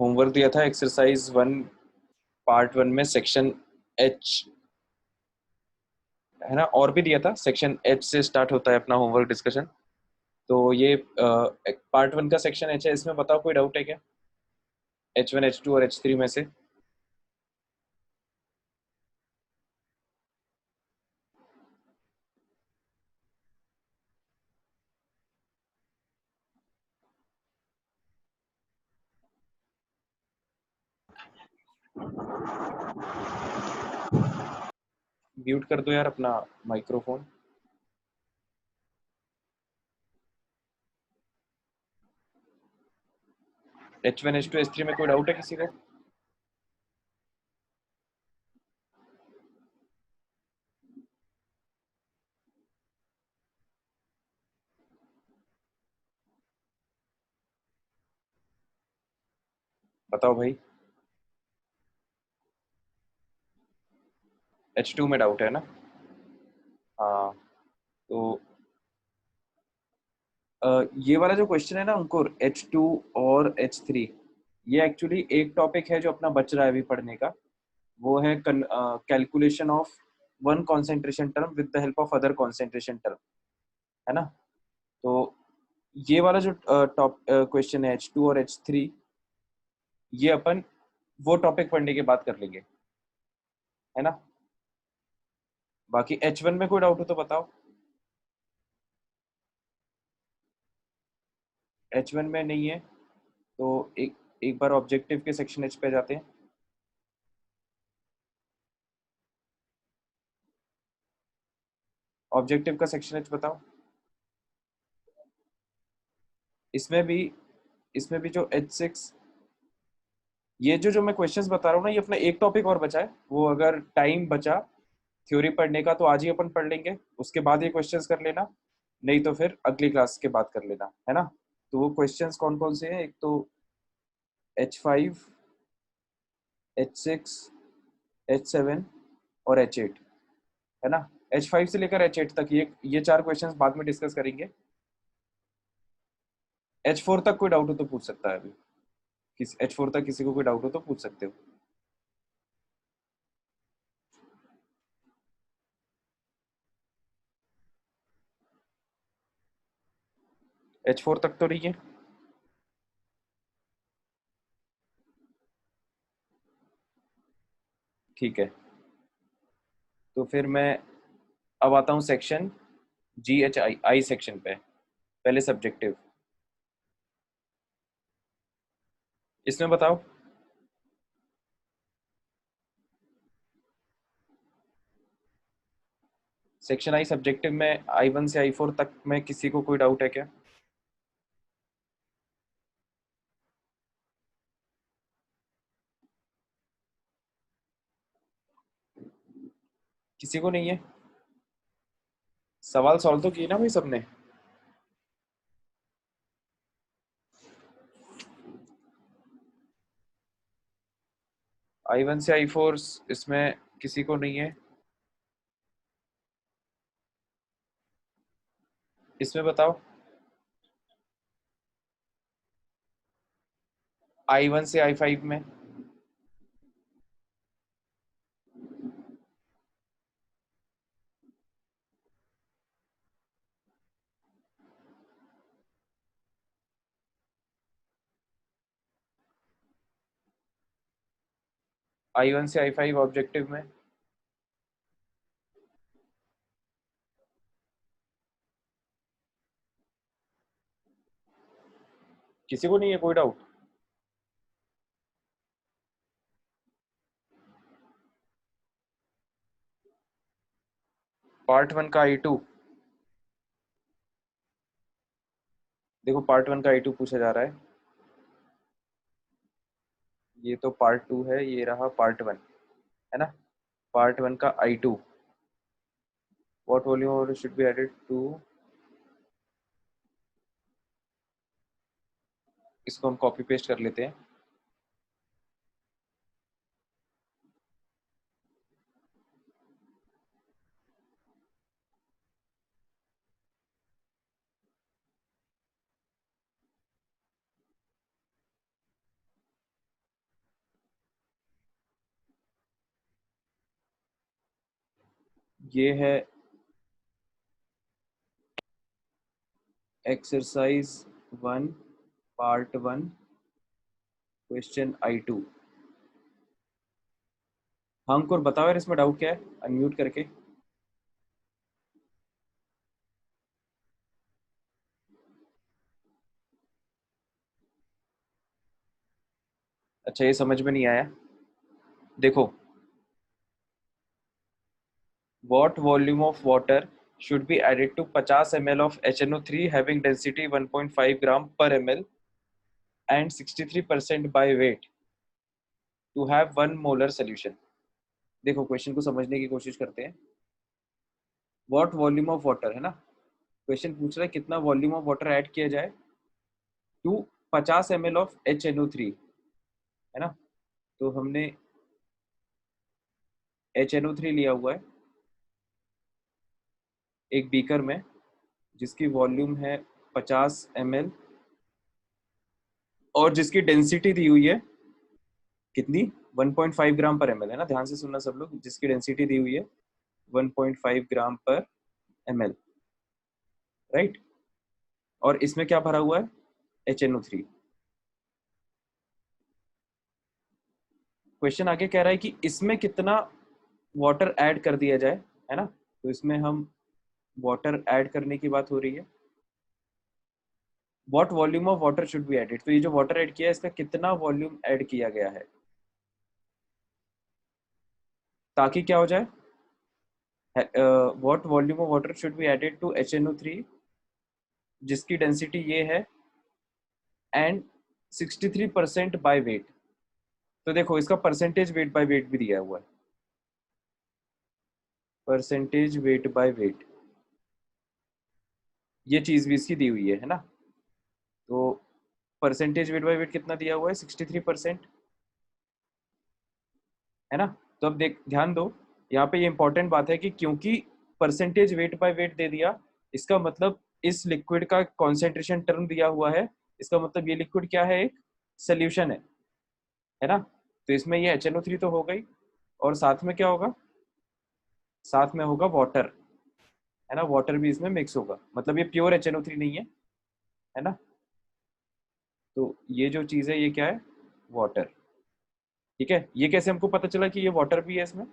Homework दिया था exercise 1 part 1 में सेक्शन एच, है ना, और भी दिया था। सेक्शन एच से स्टार्ट होता है अपना होमवर्क डिस्कशन। तो ये पार्ट 1 का सेक्शन एच है। इसमें बताओ कोई डाउट है क्या? H1 H2 और H3 में से। म्यूट कर दो यार अपना माइक्रोफोन। H1 H2 H3 में कोई डाउट है किसी को? बताओ भाई। H2 में डाउट है ना? हाँ। तो ये वाला जो क्वेश्चन है ना अंकुर, H2 और H3, ये एक्चुअली एक टॉपिक है जो अपना बच रहा है अभी पढ़ने का। वो है calculation of one concentration term with the help of other concentration term, है ना। तो ये वाला जो टॉप क्वेश्चन है H2 और H3, ये अपन वो टॉपिक पढ़ने के बाद कर लेंगे, है ना। बाकी H1 में कोई डाउट हो तो बताओ। H1 में नहीं है तो एक एक बार ऑब्जेक्टिव के सेक्शन H पे जाते हैं। ऑब्जेक्टिव का सेक्शन H बताओ। इसमें भी इसमें भी जो H6, ये जो मैं क्वेश्चंस बता रहा हूँ ना, ये अपना एक टॉपिक और बचा है। वो अगर टाइम बचा थ्योरी पढ़ने का तो आज ही अपन पढ़ लेंगे, उसके बाद ये क्वेश्चंस कर लेना। नहीं तो फिर अगली क्लास के बाद कर लेना, है ना। तो वो क्वेश्चंस कौन कौन से हैं? एक तो H5, H6, H7 और H8, है ना। H5 से लेकर H8 तक ये चार क्वेश्चंस बाद में डिस्कस करेंगे। H4 तक कोई डाउट हो तो पूछ सकता है अभी। H4 तक किसी को कोई डाउट हो तो पूछ सकते हो। H4 तक तो नहीं है? ठीक है। तो फिर मैं अब आता हूँ सेक्शन GHI सेक्शन पे। पहले सब्जेक्टिव। इसमें बताओ। सेक्शन आई सब्जेक्टिव में I1 से I4 तक में किसी को कोई डाउट है क्या? किसी को नहीं है? सवाल सॉल्व तो किए ना भाई सबने? I1 से I4 इसमें किसी को नहीं है? इसमें बताओ। I1 से I5 में। I1 से I5 ऑब्जेक्टिव में। किसी को नहीं है कोई डाउट? पार्ट 1 का I2। देखो पार्ट 1 का I2 पूछा जा रहा है। ये तो पार्ट 2 है, ये रहा पार्ट 1, है ना। पार्ट 1 का I2, what volume should be added to. इसको हम कॉपी पेस्ट कर लेते हैं। ये है एक्सरसाइज 1 पार्ट 1 क्वेश्चन I2। हाँ अंकुर बताओ यार, इसमें डाउट क्या है, अनम्यूट करके। अच्छा ये समझ में नहीं आया। देखो, what volume of water should be added to 50 ml of HNO3 having density 1.5 gram per ml and 63% by weight to have 1 molar solution। देखो क्वेश्चन को समझने की कोशिश करते हैं। what volume of water है ना, क्वेश्चन पूछ रहा है कितना वॉल्यूम ऑफ वाटर ऐड किया जाए टू 50 ml ऑफ HNO3 है ना। तो हमने HNO3 लिया हुआ है एक बीकर में जिसकी वॉल्यूम है 50 ml और जिसकी डेंसिटी दी हुई है कितनी, 1.5 ग्राम पर ml है ना। ध्यान से सुनना सब लोग, जिसकी डेंसिटी दी हुई है 1.5 ग्राम पर ml, राइट। और इसमें क्या भरा हुआ है, HNO3। क्वेश्चन आगे कह रहा है कि इसमें कितना वाटर ऐड कर दिया जाए, है ना। तो इसमें हम वाटर ऐड करने की बात हो रही है। What volume of water should be added, तो ये जो वाटर ऐड किया है इसका कितना वॉल्यूम ऐड किया गया है ताकि क्या हो जाए, what volume of water should be added to HNO3 जिसकी डेंसिटी ये है एंड 63% बाय वेट। तो देखो इसका परसेंटेज वेट बाय वेट भी दिया हुआ है, परसेंटेज वेट बाय वेट ये चीज भी इसकी दी हुई है ना। तो परसेंटेज वेट बाय वेट कितना दिया हुआ है, 63%, है ना। तो अब देख ध्यान दो, यहाँ पे ये इंपॉर्टेंट बात है कि क्योंकि परसेंटेज वेट बाय वेट दे दिया, इसका मतलब इस लिक्विड का कॉन्सेंट्रेशन टर्म दिया हुआ है, इसका मतलब ये लिक्विड क्या है, एक सोल्यूशन है ना। तो इसमें ये HNO3 तो हो गई और साथ में क्या होगा, साथ में होगा वाटर, है ना। वाटर भी इसमें मिक्स होगा, मतलब ये प्योर HNO3 नहीं है ना। तो ये जो चीज है ये क्या है, वाटर। ठीक है, ये कैसे हमको पता चला कि ये वाटर भी है इसमें,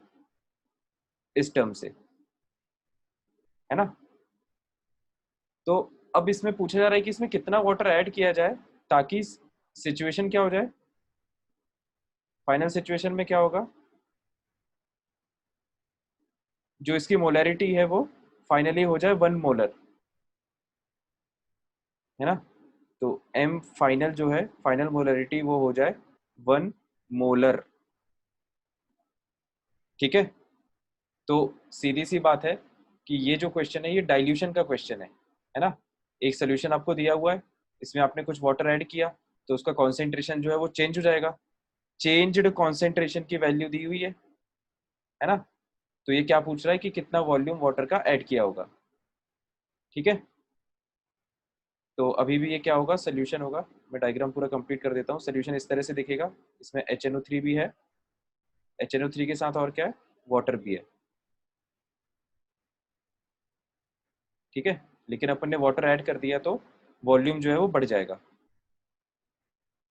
इस टर्म से, है ना। तो अब इसमें पूछा जा रहा है कि इसमें कितना वाटर ऐड किया जाए ताकि सिचुएशन क्या हो जाए, फाइनल सिचुएशन में क्या होगा, जो इसकी मोलैरिटी है वो फाइनली हो जाए 1 मोलर, है ना। तो M फाइनल जो है, फाइनल मोलैरिटी वो हो जाए 1 मोलर। ठीक है, तो सीधी सी बात है कि ये जो क्वेश्चन है ये डाइल्यूशन का क्वेश्चन है ना। एक सोल्यूशन आपको दिया हुआ है, इसमें आपने कुछ वाटर ऐड किया तो उसका कॉन्सेंट्रेशन जो है वो चेंज हो जाएगा, चेंज्ड कॉन्सेंट्रेशन की वैल्यू दी हुई है ना। तो ये क्या पूछ रहा है कि कितना वॉल्यूम वाटर का ऐड किया होगा। ठीक है, तो अभी भी ये क्या होगा, सोल्यूशन होगा। मैं डायग्राम पूरा कंप्लीट कर देता हूँ। सोल्यूशन इस तरह से दिखेगा, इसमें HNO3 भी है, HNO3 के साथ और क्या है, वाटर भी है। ठीक है, लेकिन अपन ने वाटर ऐड कर दिया तो वॉल्यूम जो है वो बढ़ जाएगा।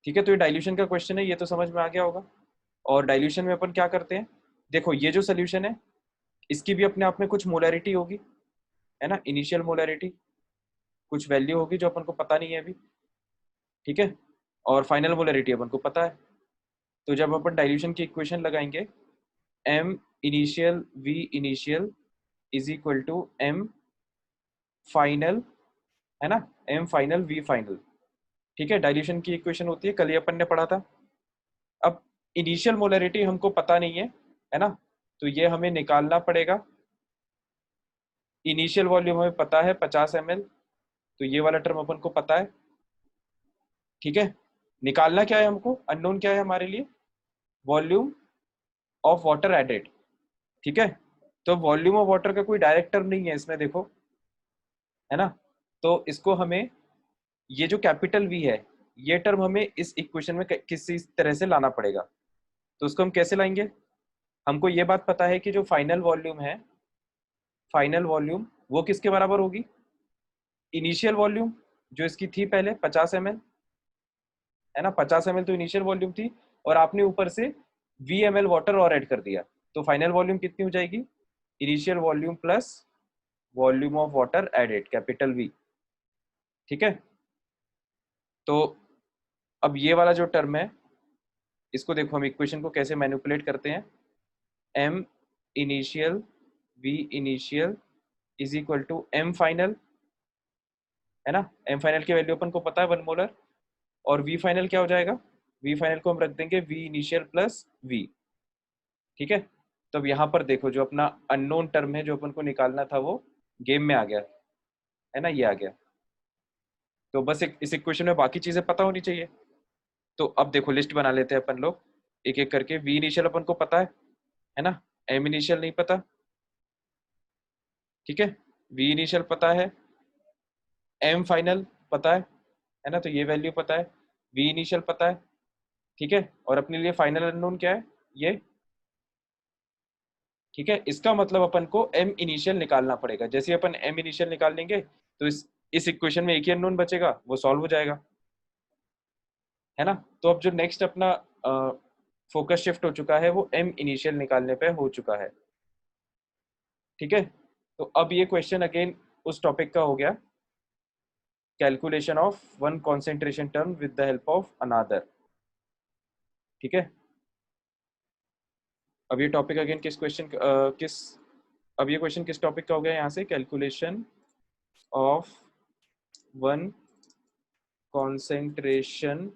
ठीक है, तो ये डाइल्यूशन का क्वेश्चन है, ये तो समझ में आ गया होगा। और डाइल्यूशन में अपन क्या करते हैं, देखो ये जो सोल्यूशन है इसकी भी अपने आप में कुछ मोलैरिटी होगी, है ना। इनिशियल मोलैरिटी कुछ वैल्यू होगी जो अपन को पता नहीं है अभी, ठीक है। और फाइनल मोलैरिटी अपन को पता है। तो जब अपन डाइल्यूशन की इक्वेशन लगाएंगे, M initial V initial is equal to M final, है ना, M फाइनल V फाइनल। ठीक है, डाइल्यूशन की इक्वेशन होती है, कल ही अपन ने पढ़ा था। अब इनिशियल मोलैरिटी हमको पता नहीं है ना, तो ये हमें निकालना पड़ेगा। इनिशियल वॉल्यूम हमें पता है 50 ml, तो ये वाला टर्म अपन को पता है। ठीक है, निकालना क्या है हमको, अननोन क्या है हमारे लिए, वॉल्यूम ऑफ वाटर एडेड। ठीक है, तो वॉल्यूम ऑफ वाटर का कोई डायरेक्ट टर्म नहीं है इसमें, देखो, है ना। तो इसको हमें, ये जो कैपिटल V है ये टर्म हमें इस इक्वेशन में किसी तरह से लाना पड़ेगा। तो उसको हम कैसे लाएंगे, हमको ये बात पता है कि जो फाइनल वॉल्यूम है फाइनल वॉल्यूम वो किसके बराबर होगी, इनिशियल वॉल्यूम जो इसकी थी पहले 50 ml, है ना, 50 ml तो इनिशियल वॉल्यूम थी, और आपने ऊपर से VML वाटर और ऐड कर दिया, तो फाइनल वॉल्यूम कितनी हो जाएगी, initial volume plus volume of water added, capital V। ठीक है, तो अब ये वाला जो टर्म है, इसको देखो हम इक्वेशन को कैसे मैनिपुलेट करते हैं, M initial V initial is equal to M final, है ना, M फाइनल की वैल्यू अपन को पता है 1 मोलर, और V फाइनल क्या हो जाएगा, V फाइनल को हम रख देंगे V इनिशियल प्लस V। ठीक है, तो अब यहाँ पर देखो जो अपना अननोन टर्म है जो अपन को निकालना था वो गेम में आ गया, है ना, ये आ गया। तो बस इस इक्वेशन में बाकी चीजें पता होनी चाहिए। तो अब देखो लिस्ट बना लेते हैं अपन लोग एक एक करके। V इनिशियल अपन को पता है ना, M इनिशियल नहीं पता, ठीक है, V इनिशियल पता है, M फाइनल पता है ना, तो ये वैल्यू पता है, V इनिशियल पता है, ठीक है, और अपने लिए फाइनल अननोन क्या है, ये, ठीक है। इसका मतलब अपन को M इनिशियल निकालना पड़ेगा, जैसे अपन M इनिशियल निकाल लेंगे तो इस इक्वेशन में एक ही अननोन बचेगा, वो सॉल्व हो जाएगा, है ना। तो अब जो नेक्स्ट अपना फोकस शिफ्ट हो चुका है वो M इनिशियल निकालने पे हो चुका है, ठीक है। तो अब ये क्वेश्चन अगेन उस टॉपिक का हो गया, calculation of one concentration term with the help of another, ठीक है। अब ये टॉपिक अगेन किस क्वेश्चन किस अब ये क्वेश्चन किस टॉपिक का हो गया यहाँ से, calculation of one concentration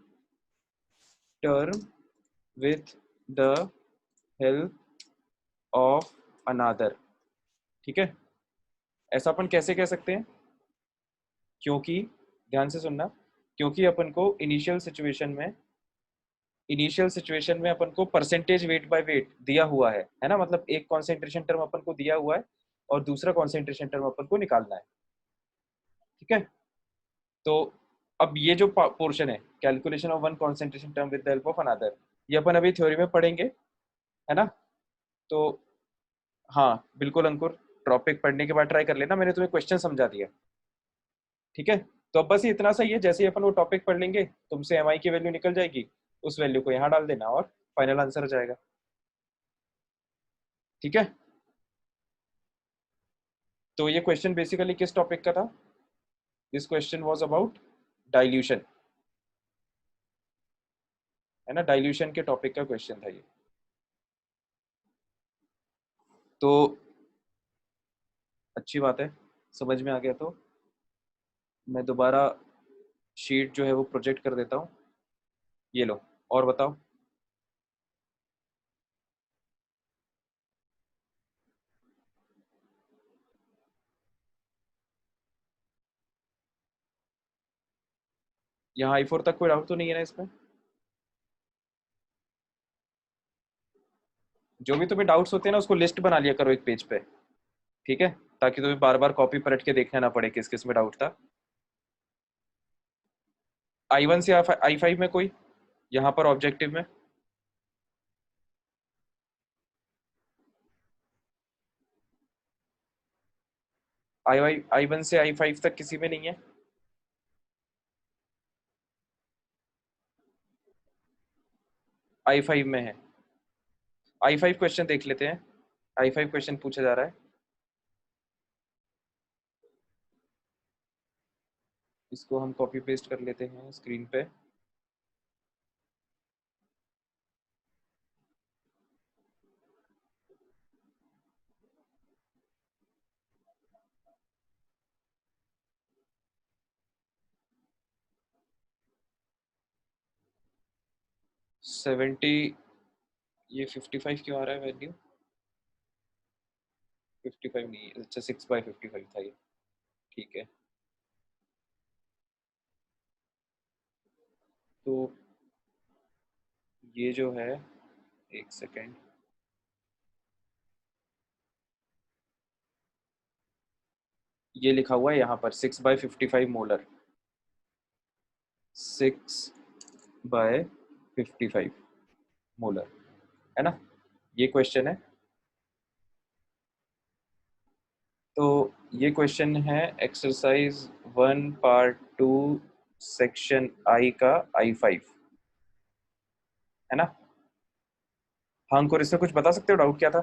term with the help of another, ठीक है। ऐसा अपन कैसे कह सकते हैं, क्योंकि ध्यान से सुनना, क्योंकि अपन को इनिशियल सिचुएशन में अपन को परसेंटेज वेट बाय वेट दिया हुआ है ना, मतलब एक कॉन्सेंट्रेशन टर्म अपन को दिया हुआ है और दूसरा कॉन्सेंट्रेशन टर्म अपन को निकालना है, ठीक है। तो अब ये जो पोर्शन है, calculation of one concentration term with the help of another, ये अपन अभी थ्योरी में पढ़ेंगे, है ना। तो हाँ बिल्कुल अंकुर, टॉपिक पढ़ने के बाद ट्राई कर लेना, मैंने तुम्हें क्वेश्चन समझा दिया, ठीक है। तो अब बस ये इतना सही है, जैसे ही अपन वो टॉपिक पढ़ लेंगे तुमसे एम आई की वैल्यू निकल जाएगी, उस वैल्यू को यहाँ डाल देना और फाइनल आंसर हो जाएगा, ठीक है। तो ये क्वेश्चन बेसिकली किस टॉपिक का था, this question was about dilution, है ना, डाइल्यूशन के टॉपिक का क्वेश्चन था ये। तो अच्छी बात है, समझ में आ गया, तो मैं दोबारा शीट जो है वो प्रोजेक्ट कर देता हूँ, ये लो, और बताओ। यहाँ I4 तक कोई डाउट तो नहीं है ना इसमें, जो भी तुम्हें डाउट्स होते हैं ना उसको लिस्ट बना लिया करो एक पेज पे, ठीक है, ताकि तुम्हें बार बार कॉपी पलट के देखना ना पड़े किस किस में डाउट था। I1 से I5 में कोई यहाँ पर ऑब्जेक्टिव में, I1 से I5 तक किसी में नहीं है, I5 में है। I5 क्वेश्चन देख लेते हैं, I5 क्वेश्चन पूछा जा रहा है, इसको हम कॉपी पेस्ट कर लेते हैं स्क्रीन पे। सेवेंटी, ये 55 क्यों आ रहा है वैल्यू, 55 नहीं है, अच्छा 6/55 था ये, ठीक है। तो ये जो है, एक सेकेंड, ये लिखा हुआ है यहाँ पर 6/55 मोलर, 6/55 मोलर, है ना, ये क्वेश्चन है। तो ये क्वेश्चन है एक्सरसाइज 1 पार्ट 2 सेक्शन आई का I5, है ना। हाँ अंकुर, इसमें कुछ बता सकते हो, डाउट क्या था?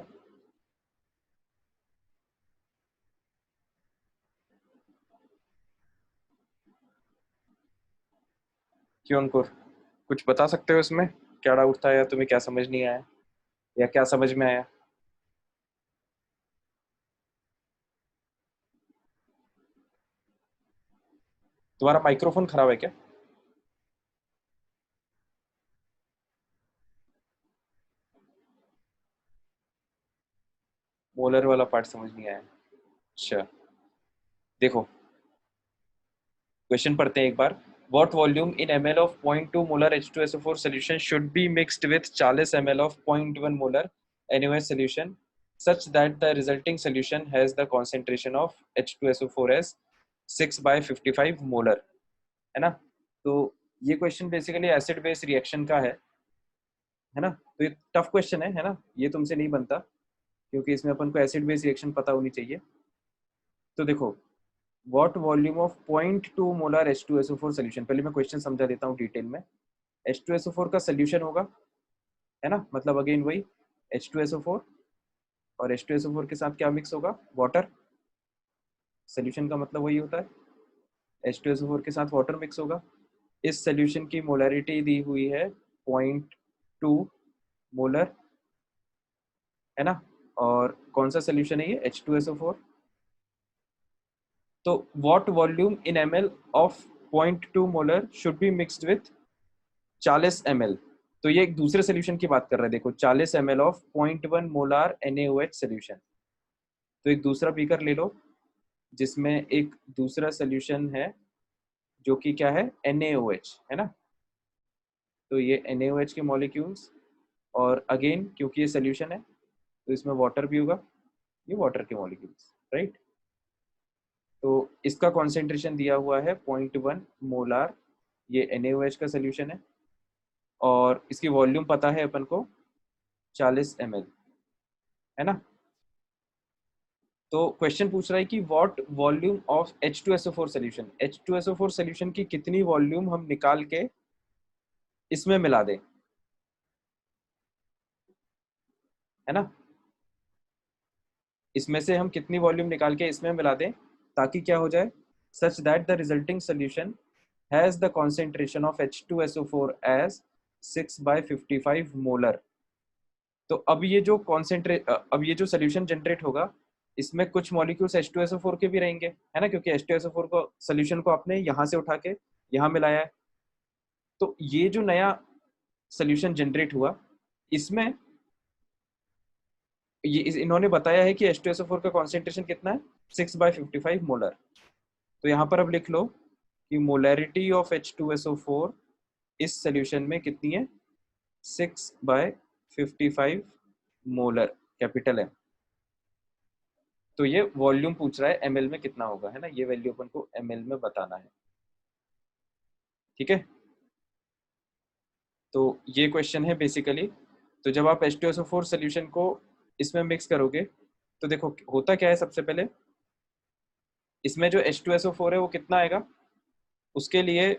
क्यों अंकुर, कुछ बता सकते हो इसमें? क्या डाउट था, या तुम्हें क्या समझ नहीं आया, या क्या समझ में आया? तुम्हारा माइक्रोफोन खराब है क्या? मोलर वाला पार्ट समझ नहीं आया? अच्छा, देखो क्वेश्चन पढ़ते हैं एक बार। What volume in ml of 0.2 molar H2SO4 solution should be mixed with 40 ml of 0.1 molar NaOH solution such that the resulting solution has the concentration of H2SO4 as 6 by 55 molar, है ना। तो ये question basically acid base reaction का है ना। तो ये tough question है ना, ये तुमसे नहीं बनता, क्योंकि इसमें अपन को एसिड बेस रिएक्शन पता होनी चाहिए। तो देखो, what volume of 0.2 molar H2SO4 solution, पहले मैं क्वेश्चन समझा देता हूँ डिटेल में। H2SO4 का सोल्यूशन होगा, है ना, मतलब अगेन वही H2SO4, और H2SO4 के साथ क्या मिक्स होगा? वाटर। सोल्यूशन का मतलब वही होता है, H2SO4 के साथ वाटर मिक्स होगा। इस सोल्यूशन की मोलैरिटी दी हुई है 0.2 मोलर, है ना। और कौन सा सोल्यूशन है ये? H2SO4। तो what volume in ml of 0.2 molar should be mixed with 40 ml। तो ये एक दूसरे सोल्यूशन की बात कर रहे हैं, देखो 40 ml of 0.1 molar NaOH solution. तो एक दूसरा बीकर ले लो जिसमें एक दूसरा सोल्यूशन है जो कि क्या है? NaOH, है ना। तो ये NaOH के मॉलिक्यूल्स, और अगेन क्योंकि ये सोल्यूशन है तो इसमें वाटर भी होगा, ये वाटर के मॉलिक्यूल्स, राइट। तो इसका कॉन्सेंट्रेशन दिया हुआ है 0.1 मोलार, ये NaOH का सोल्यूशन है, और इसकी वॉल्यूम पता है अपन को 40 ml, है ना। तो क्वेश्चन पूछ रहा है कि what volume of H2SO4 solution, H2SO4 solution की कितनी वॉल्यूम हम निकाल के इसमें मिला दें, है ना। इसमें से हम कितनी वॉल्यूम निकाल के इसमें मिला दें ताकि क्या हो जाए? Such that the resulting solution has the concentration of H2SO4 as 6 by 55 molar. तो अब ये जो सोल्यूशन जनरेट होगा, इसमें कुछ मॉलिक्यूल्स H2SO4 के भी रहेंगे, है ना, क्योंकि H2SO4 को सोल्यूशन को आपने यहाँ से उठा के यहाँ मिलाया है। तो ये जो नया सोल्यूशन जनरेट हुआ, इसमें इन्होंने बताया है कि H2SO4 का कॉन्सेंट्रेशन कितना है? 6/55 मोलर। तो यहाँ पर अब लिख लो कि मोलैरिटी ऑफ H2SO4 इस सोल्यूशन में कितनी है? 6/55 मोलर, कैपिटल M। तो ये वॉल्यूम पूछ रहा है ml में कितना होगा, है ना, ये वैल्यू अपन को ml में बताना है, ठीक है। तो ये क्वेश्चन है बेसिकली। तो जब आप H2SO4 सोल्यूशन को इसमें मिक्स करोगे, तो देखो होता क्या है, सबसे पहले इसमें जो H2SO4 है वो कितना आएगा, उसके लिए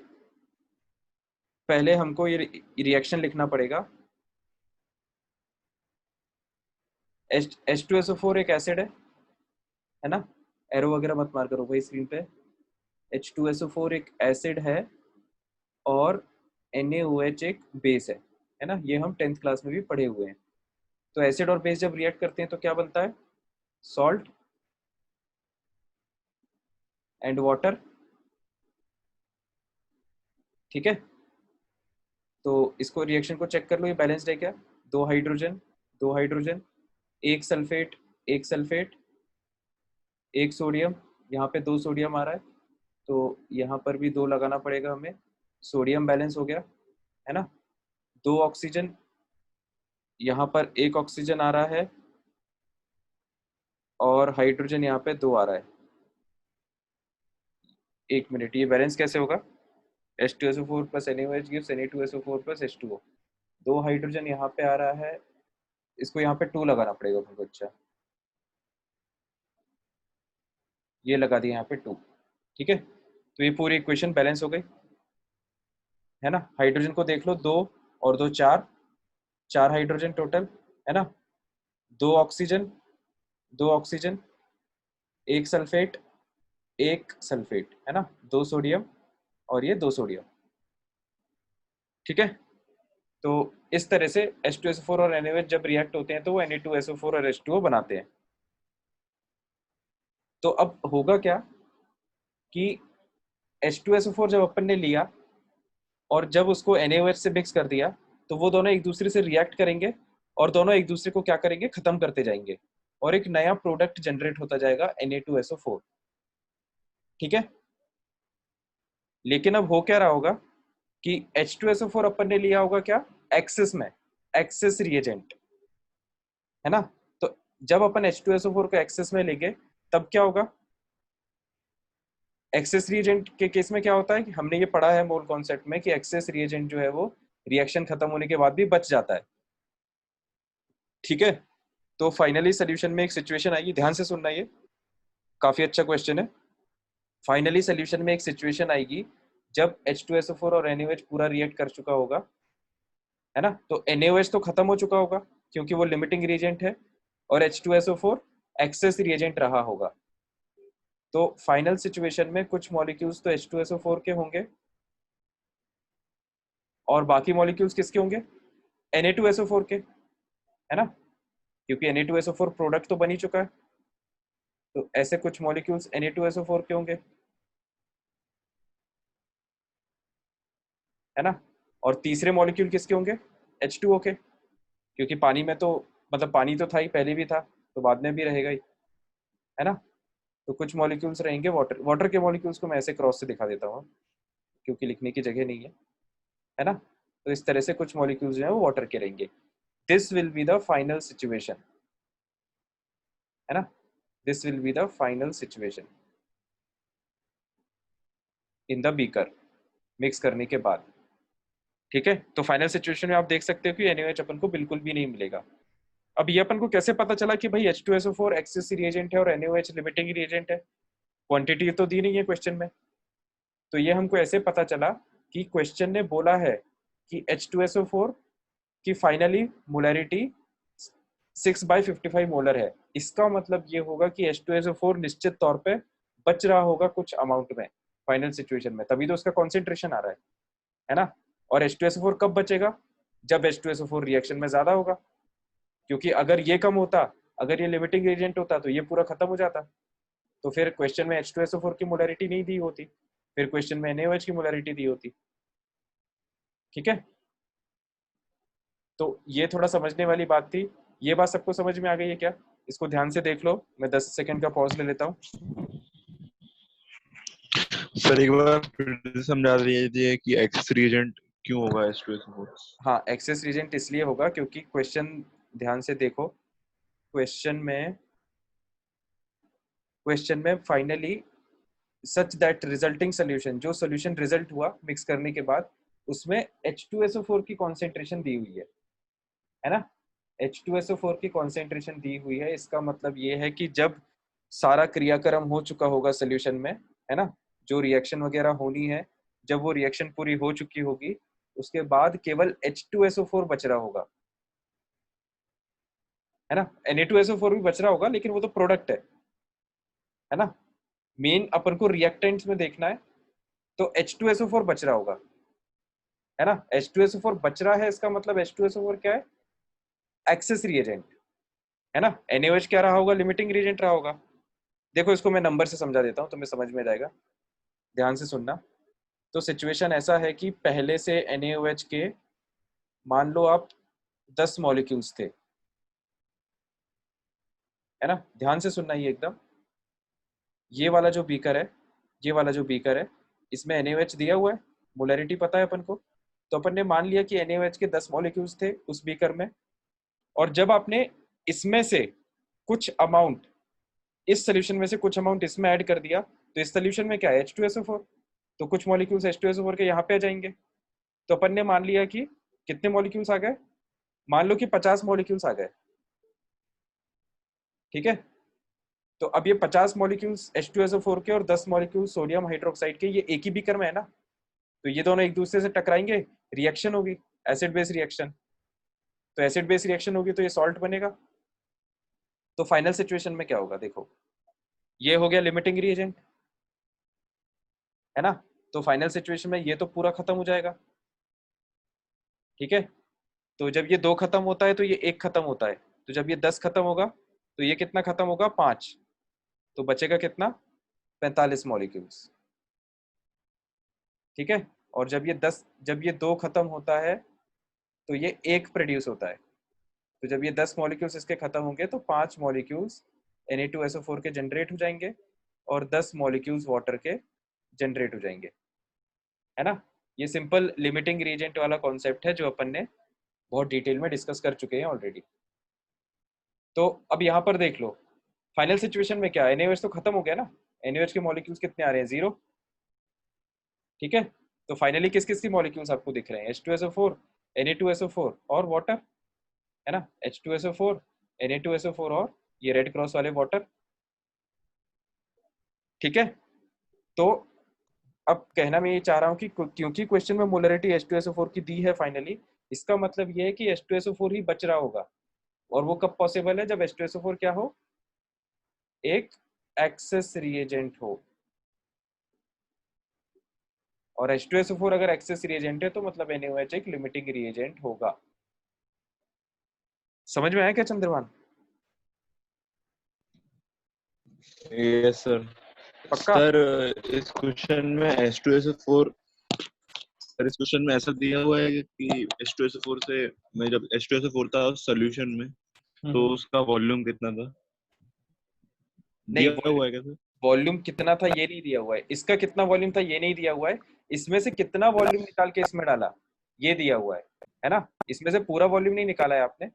पहले हमको ये रिएक्शन लिखना पड़ेगा। H2SO4 एक एसिड है ना, एरो वगैरह मत मार करो भाई स्क्रीन पे। H2SO4 एक एसिड है, और NaOH एक बेस है ना, ये हम 10th क्लास में भी पढ़े हुए हैं। तो एसिड और बेस जब रिएक्ट करते हैं तो क्या बनता है? सॉल्ट एंड वाटर, ठीक है। तो इसको रिएक्शन को चेक कर लो, ये बैलेंस्ड है क्या? दो हाइड्रोजन, दो हाइड्रोजन, एक सल्फेट, एक सल्फेट, एक सोडियम, यहाँ पे दो सोडियम आ रहा है, तो यहाँ पर भी दो लगाना पड़ेगा हमें। सोडियम बैलेंस हो गया, है ना। दो ऑक्सीजन, यहाँ पर एक ऑक्सीजन आ रहा है, और हाइड्रोजन यहाँ पे दो आ रहा है। एक मिनट, ये बैलेंस कैसे होगा? H2SO4 plus NaOH gives Na2SO4 plus H2O। दो हाइड्रोजन यहाँ पे आ रहा है, इसको यहाँ पे टू लगाना पड़ेगा हमको, अच्छा। ये लगा दिया यहाँ पे 2। ठीक है, तो ये पूरी इक्वेशन बैलेंस हो गई है ना। हाइड्रोजन को देख लो, 2 और 2 4, 4 हाइड्रोजन टोटल है ना। 2 ऑक्सीजन, 2 ऑक्सीजन, 1 सल्फेट, 1 सल्फेट है ना, 2 सोडियम और ये 2 सोडियम। ठीक है, तो इस तरह से H2SO4 और NaOH जब रिएक्ट होते हैं तो वो Na2SO4 और H2O बनाते हैं। तो अब होगा क्या कि H2SO4 जब अपन ने लिया और जब उसको NaOH से मिक्स कर दिया तो वो दोनों एक दूसरे से रिएक्ट करेंगे और दोनों एक दूसरे को क्या करेंगे, खत्म करते जाएंगे और एक नया प्रोडक्ट जनरेट होता जाएगा Na2SO4। ठीक है, लेकिन अब हो क्या रहा होगा कि H2SO4 अपन ने लिया होगा क्या, एक्सेस में, एक्सेस रिएजेंट है ना। तो जब अपन H2SO4 को एक्सेस में लेंगे तब क्या होगा, एक्सेस रिएजेंट के केस में क्या होता है कि हमने ये पढ़ा है मोल कॉन्सेप्ट में कि एक्सेस रिएजेंट जो है वो रिएक्शन खत्म होने के बाद भी बच जाता है। ठीक है, तो फाइनली सोल्यूशन में एक सिचुएशन आएगी, ध्यान से सुनना, ये काफी अच्छा क्वेश्चन है। फाइनली सोल्यूशन में एक सिचुएशन आएगी जब H2SO4 और NaOH पूरा रिएक्ट कर चुका होगा है ना, तो NaOH तो खत्म हो चुका होगा क्योंकि वो लिमिटिंग रिएजेंट है और H2SO4 एक्सेस रिएजेंट रहा होगा। तो फाइनल सिचुएशन में कुछ मॉलिक्यूल्स तो H2SO4 के होंगे और बाकी मॉलिक्यूल्स किसके होंगे, Na2SO4 के, है ना, क्योंकि Na2SO4 प्रोडक्ट तो बन ही चुका है। तो ऐसे कुछ मॉलिक्यूल्स Na2SO4 के होंगे है ना, और तीसरे मॉलिक्यूल किसके होंगे, H2O के, क्योंकि पानी में तो मतलब पानी तो था ही, पहले भी था तो बाद में भी रहेगा ही, है ना। तो कुछ मॉलिक्यूल्स रहेंगे वाटर, वाटर के मॉलिक्यूल्स को मैं ऐसे क्रॉस से दिखा देता हूँ क्योंकि लिखने की जगह नहीं है ना। तो इस तरह से कुछ मॉलिक्यूल्स जो है वो वाटर के रहेंगे। This will be the final situation है ना, this will be the final situation in the beaker, mix करने के बाद। ठीक है, तो फाइनल सिचुएशन में आप देख सकते हो कि NaOH अपन को बिल्कुल भी नहीं मिलेगा। अब ये अपन को कैसे पता चला कि भाई H2SO4 एक्सेस रिएजेंट है और NaOH लिमिटिंग रिएजेंट है, क्वांटिटी तो दी नहीं है क्वेश्चन में। तो ये हमको ऐसे पता चला कि क्वेश्चन ने बोला है कि H2SO4 की फाइनली मोलैरिटी 6/55 मोलर है। इसका मतलब ये होगा कि H2SO4 निश्चित तौर पे बच रहा होगा कुछ अमाउंट में फाइनल सिचुएशन में, तभी तो उसका कॉन्सेंट्रेशन आ रहा है ना। और H2SO4 कब बचेगा, जब H2SO4 रिएक्शन में ज्यादा होगा, क्योंकि अगर ये कम होता, अगर ये लिमिटिंग एजेंट होता तो ये पूरा खत्म हो जाता, तो फिर क्वेश्चन में H2SO4 की मोलैरिटी नहीं दी होती, फिर क्वेश्चन में NaOH की मोलैरिटी दी होती। ठीक है, तो ये थोड़ा समझने वाली बात थी। ये बात सबको समझ में आ गई है क्या, इसको ध्यान से देख लो, मैं 10 सेकंड का पॉज ले लेता हूँ। सर एक बार फिर समझा दीजिए कि एक्सेस रिएजेंट क्यों होगा H2SO4। हाँ, एक्सेस रीजेंट इसलिए होगा क्योंकि क्वेश्चन, ध्यान से देखो, क्वेश्चन में finally such that resulting solution, जो सोल्यूशन रिजल्ट हुआ मिक्स करने के बाद, उसमें H2SO4 की कॉन्सेंट्रेशन दी हुई है ना। H2SO4 की कॉन्सेंट्रेशन दी हुई है, इसका मतलब ये है कि जब सारा क्रियाक्रम हो चुका होगा सोल्यूशन में, है ना, जो रिएक्शन वगैरह होनी है, जब वो रिएक्शन पूरी हो चुकी होगी उसके बाद केवल H2SO4 बच रहा होगा, है ना। Na2SO4 भी बच रहा होगा लेकिन वो तो प्रोडक्ट है ना। मेन अपन को रिएक्टेंट्स में देखना है, तो H2SO4 बच रहा होगा, है ना। H2SO4 बच रहा है, इसका मतलब H2SO4 क्या है, एक्सेस रिएजेंट है ना। NaOH क्या रहा होगा, लिमिटिंग रिएजेंट रहा होगा। देखो इसको मैं नंबर से समझा देता हूँ, तुम्हें समझ में जाएगा, ध्यान से सुनना। तो सिचुएशन ऐसा है कि पहले से NaOH के मान लो आप 10 मॉलिक्यूल्स थे, है ना, ध्यान से सुनना ये एकदम। ये वाला जो बीकर है, ये वाला जो बीकर है, इसमें NaOH दिया हुआ है, मोलैरिटी पता है अपन को। तो अपन ने मान लिया कि NaOH के 10 मॉलिक्यूल्स थे उस बीकर में, और जब आपने इसमें से कुछ अमाउंट, इस सोल्यूशन में से कुछ अमाउंट इसमें ऐड कर दिया, तो इस सोल्यूशन में क्या है, H2SO4, तो कुछ मॉलिक्यूल्स H2SO4 के यहाँ पे आ जाएंगे। तो अपन ने मान लिया कि कितने मॉलिक्यूल्स आ गए, मान लो कि 50 मॉलिक्यूल्स आ गए। ठीक है, तो अब ये 50 मॉलिक्यूल्स H2SO4 के और 10 मॉलिक्यूल्स सोडियम हाइड्रोक्साइड के, ये एक ही बीकर में है ना, तो ये दोनों एक दूसरे से टकराएंगे, रिएक्शन होगी, एसिड बेस रिएक्शन। तो एसिड बेस रिएक्शन होगी तो ये सॉल्ट बनेगा। तो फाइनल सिचुएशन में क्या होगा, देखो ये हो गया लिमिटिंग रिएजेंट, है ना। तो फाइनल सिचुएशन में ये तो पूरा खत्म हो जाएगा, ठीक है। तो जब ये 2 खत्म होता है तो ये 1 खत्म होता है, तो जब ये 10 खत्म होगा तो ये कितना खत्म होगा, 5। तो बचेगा कितना, 45 मॉलिक्यूल्स, ठीक है। और जब ये 2 खत्म होता है तो ये 1 प्रोड्यूस होता है। तो जब ये 10 मॉलिक्यूल्स इसके खत्म होंगे तो 5 मॉलिक्यूल्स Na2SO4 के जनरेट हो जाएंगे और 10 मॉलिक्यूल्स वाटर के जनरेट हो जाएंगे, है ना। ये सिंपल लिमिटिंग रिएजेंट वाला कॉन्सेप्ट है जो अपन ने बहुत डिटेल में डिस्कस कर चुके हैं ऑलरेडी। तो अब यहाँ पर देख लो फाइनल सिचुएशन में क्या है, NaOH तो खत्म हो गया ना, NaOH के मॉलिक्यूल्स कितने आ रहे हैं, 0, ठीक है। तो फाइनली किस किस की मॉलिक्यूल्स आपको दिख रहे हैं, H2SO4, Na2SO4 और वाटर, है ना, H2SO4, Na2SO4 और ये रेड क्रॉस वाले वाटर, ठीक है। तो अब कहना मैं ये चाह रहा हूँ कि क्योंकि क्वेश्चन में मोलरिटी H2SO4 की दी है फाइनली, इसका मतलब ये है कि H2SO4 ही बच रहा होगा। और वो कब पॉसिबल है, जब H2SO4 क्या हो, एक एक्सेस रिएजेंट हो। और H2SO4 अगर एक्सेस रिएजेंट है तो मतलब NaOH एक लिमिटिंग रिएजेंट होगा। समझ में आया क्या चंद्रभान? Yes sir. पक्का? सर इस क्वेश्चन में H2SO4, सर इस क्वेश्चन में ऐसा दिया हुआ है कि H2SO4 से, मैं जब H2SO4 था सोल्यूशन में, तो उसका वॉल्यूम कितना था, नहीं, दिया हुआ है क्या सर? वॉल्यूम कितना था ये नहीं दिया हुआ है, इसका कितना वॉल्यूम था ये नहीं दिया हुआ है, इसमें से कितना वॉल्यूम निकाल के इसमें डाला ये दिया हुआ है ना। इसमें से पूरा वॉल्यूम नहीं निकाला है आपने,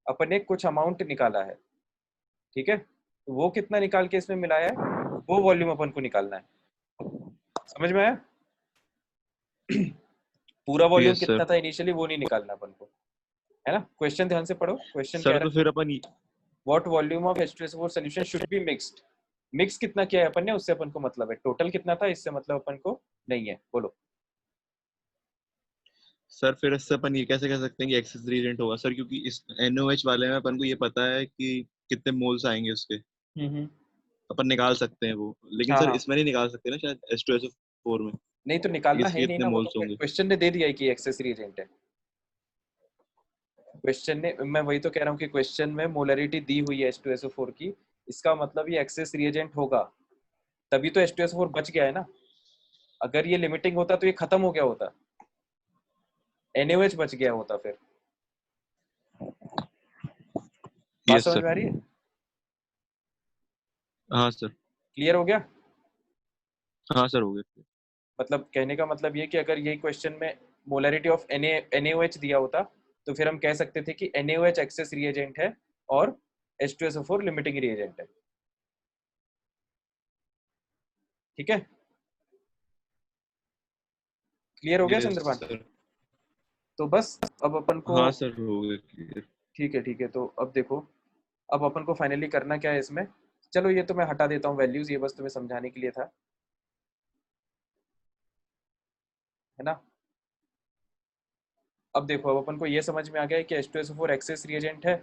अपन ने कुछ अमाउंट निकाला है, ठीक है। तो वो कितना निकाल के इसमें मिलाया है, वो वॉल्यूम अपन को निकालना है। समझ में आया? पूरा वॉल्यूम यस सर। कितना था इनिशियली वो नहीं निकालना अपन को, है ना। क्वेश्चन ध्यान से पढ़ो, क्वेश्चन कह सर तो रहा है फिर अपन, what volume of H2SO4 solution should be mixed. Mix कितना किया है अपन ने, उससे अपन को मतलब है, टोटल कितना था इससे मतलब अपन को नहीं है। बोलो। सर फिर इससे अपन ये कैसे कह सकते हैं कि एक्सेस रिएजेंट होगा सर, क्योंकि इस NaOH वाले में अपन को ये पता है कि कितने मोल्स आएंगे उसके, हम्म। अपन निकाल सकते हैं वो, लेकिन हाँ सर हाँ, इसमें नहीं निकाल सकते ना शायद H2SO4 में, नहीं तो निकालना इसके है नहीं कितने ना, वो तो मोल्स होंगे। क्वेश्चन ने दे दिया है कि एक्सेस रिएजेंट है। क्वेश्चन ने, मैं वही तो कह रहा हूँ कि क्वेश्चन में मोलरिटी दी हुई है H2SO4 की, इसका मतलब ये एक्सेस रिएजेंट होगा, तभी तो H2SO4 बच गया है ना। अगर ये लिमिटिंग होता तो ये खत्म हो गया होता, NaOH बच गया होता फिर। बात यस समझ सर। में आ रही है? हाँ सर। क्लियर हो गया? हाँ सर, हो गया। मतलब कहने का मतलब ये कि अगर ये क्वेश्चन में मोलरिटी ऑफ NaOH दिया होता तो फिर हम कह सकते थे कि NaOH एक्सेस रिएजेंट है और H2SO4 लिमिटिंग रिएजेंट है, ठीक है। क्लियर हो गया यस चंद्रपान? सर। तो बस अब अपन को, हाँ सर, हो गया क्लियर। ठीक है ठीक है। तो अब देखो, अब अपन को फाइनली करना क्या है इसमें, चलो ये तो मैं हटा देता हूँ वैल्यूज, ये बस तुम्हें समझाने के लिए था, है ना। अब देखो, अब अपन को ये समझ में आ गया है कि H2SO4 एक्सेस रिएजेंट है,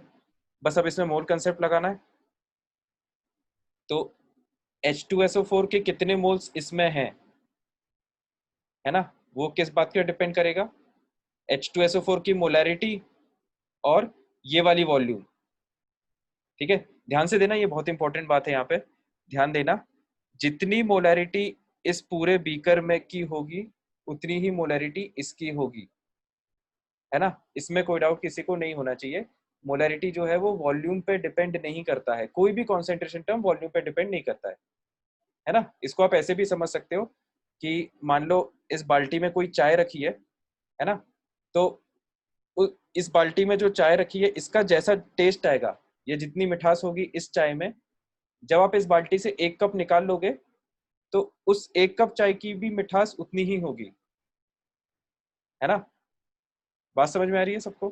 बस अब इसमें मोल कंसेप्ट लगाना है। तो H2SO4 के कितने मोल्स इसमें हैं, है ना, वो किस बात पे डिपेंड करेगा, H2SO4 की मोलैरिटी और ये वाली वॉल्यूम, ठीक है। ध्यान से देना, ये बहुत इंपॉर्टेंट बात है यहाँ पे, ध्यान देना। जितनी मोलैरिटी इस पूरे बीकर में की होगी उतनी ही मोलैरिटी इसकी होगी, है ना। इसमें कोई डाउट किसी को नहीं होना चाहिए। मोलैरिटी जो है वो वॉल्यूम पे डिपेंड नहीं करता है, कोई भी कॉन्सेंट्रेशन टर्म वॉल्यूम पे डिपेंड नहीं करता है ना। इसको आप ऐसे भी समझ सकते हो कि मान लो इस बाल्टी में कोई चाय रखी है ना, तो इस बाल्टी में जो चाय रखी है इसका जैसा टेस्ट आएगा, ये जितनी मिठास होगी इस चाय में, जब आप इस बाल्टी से 1 कप निकाल लोगे तो उस 1 कप चाय की भी मिठास उतनी ही होगी, है ना। बात समझ में आ रही है सबको?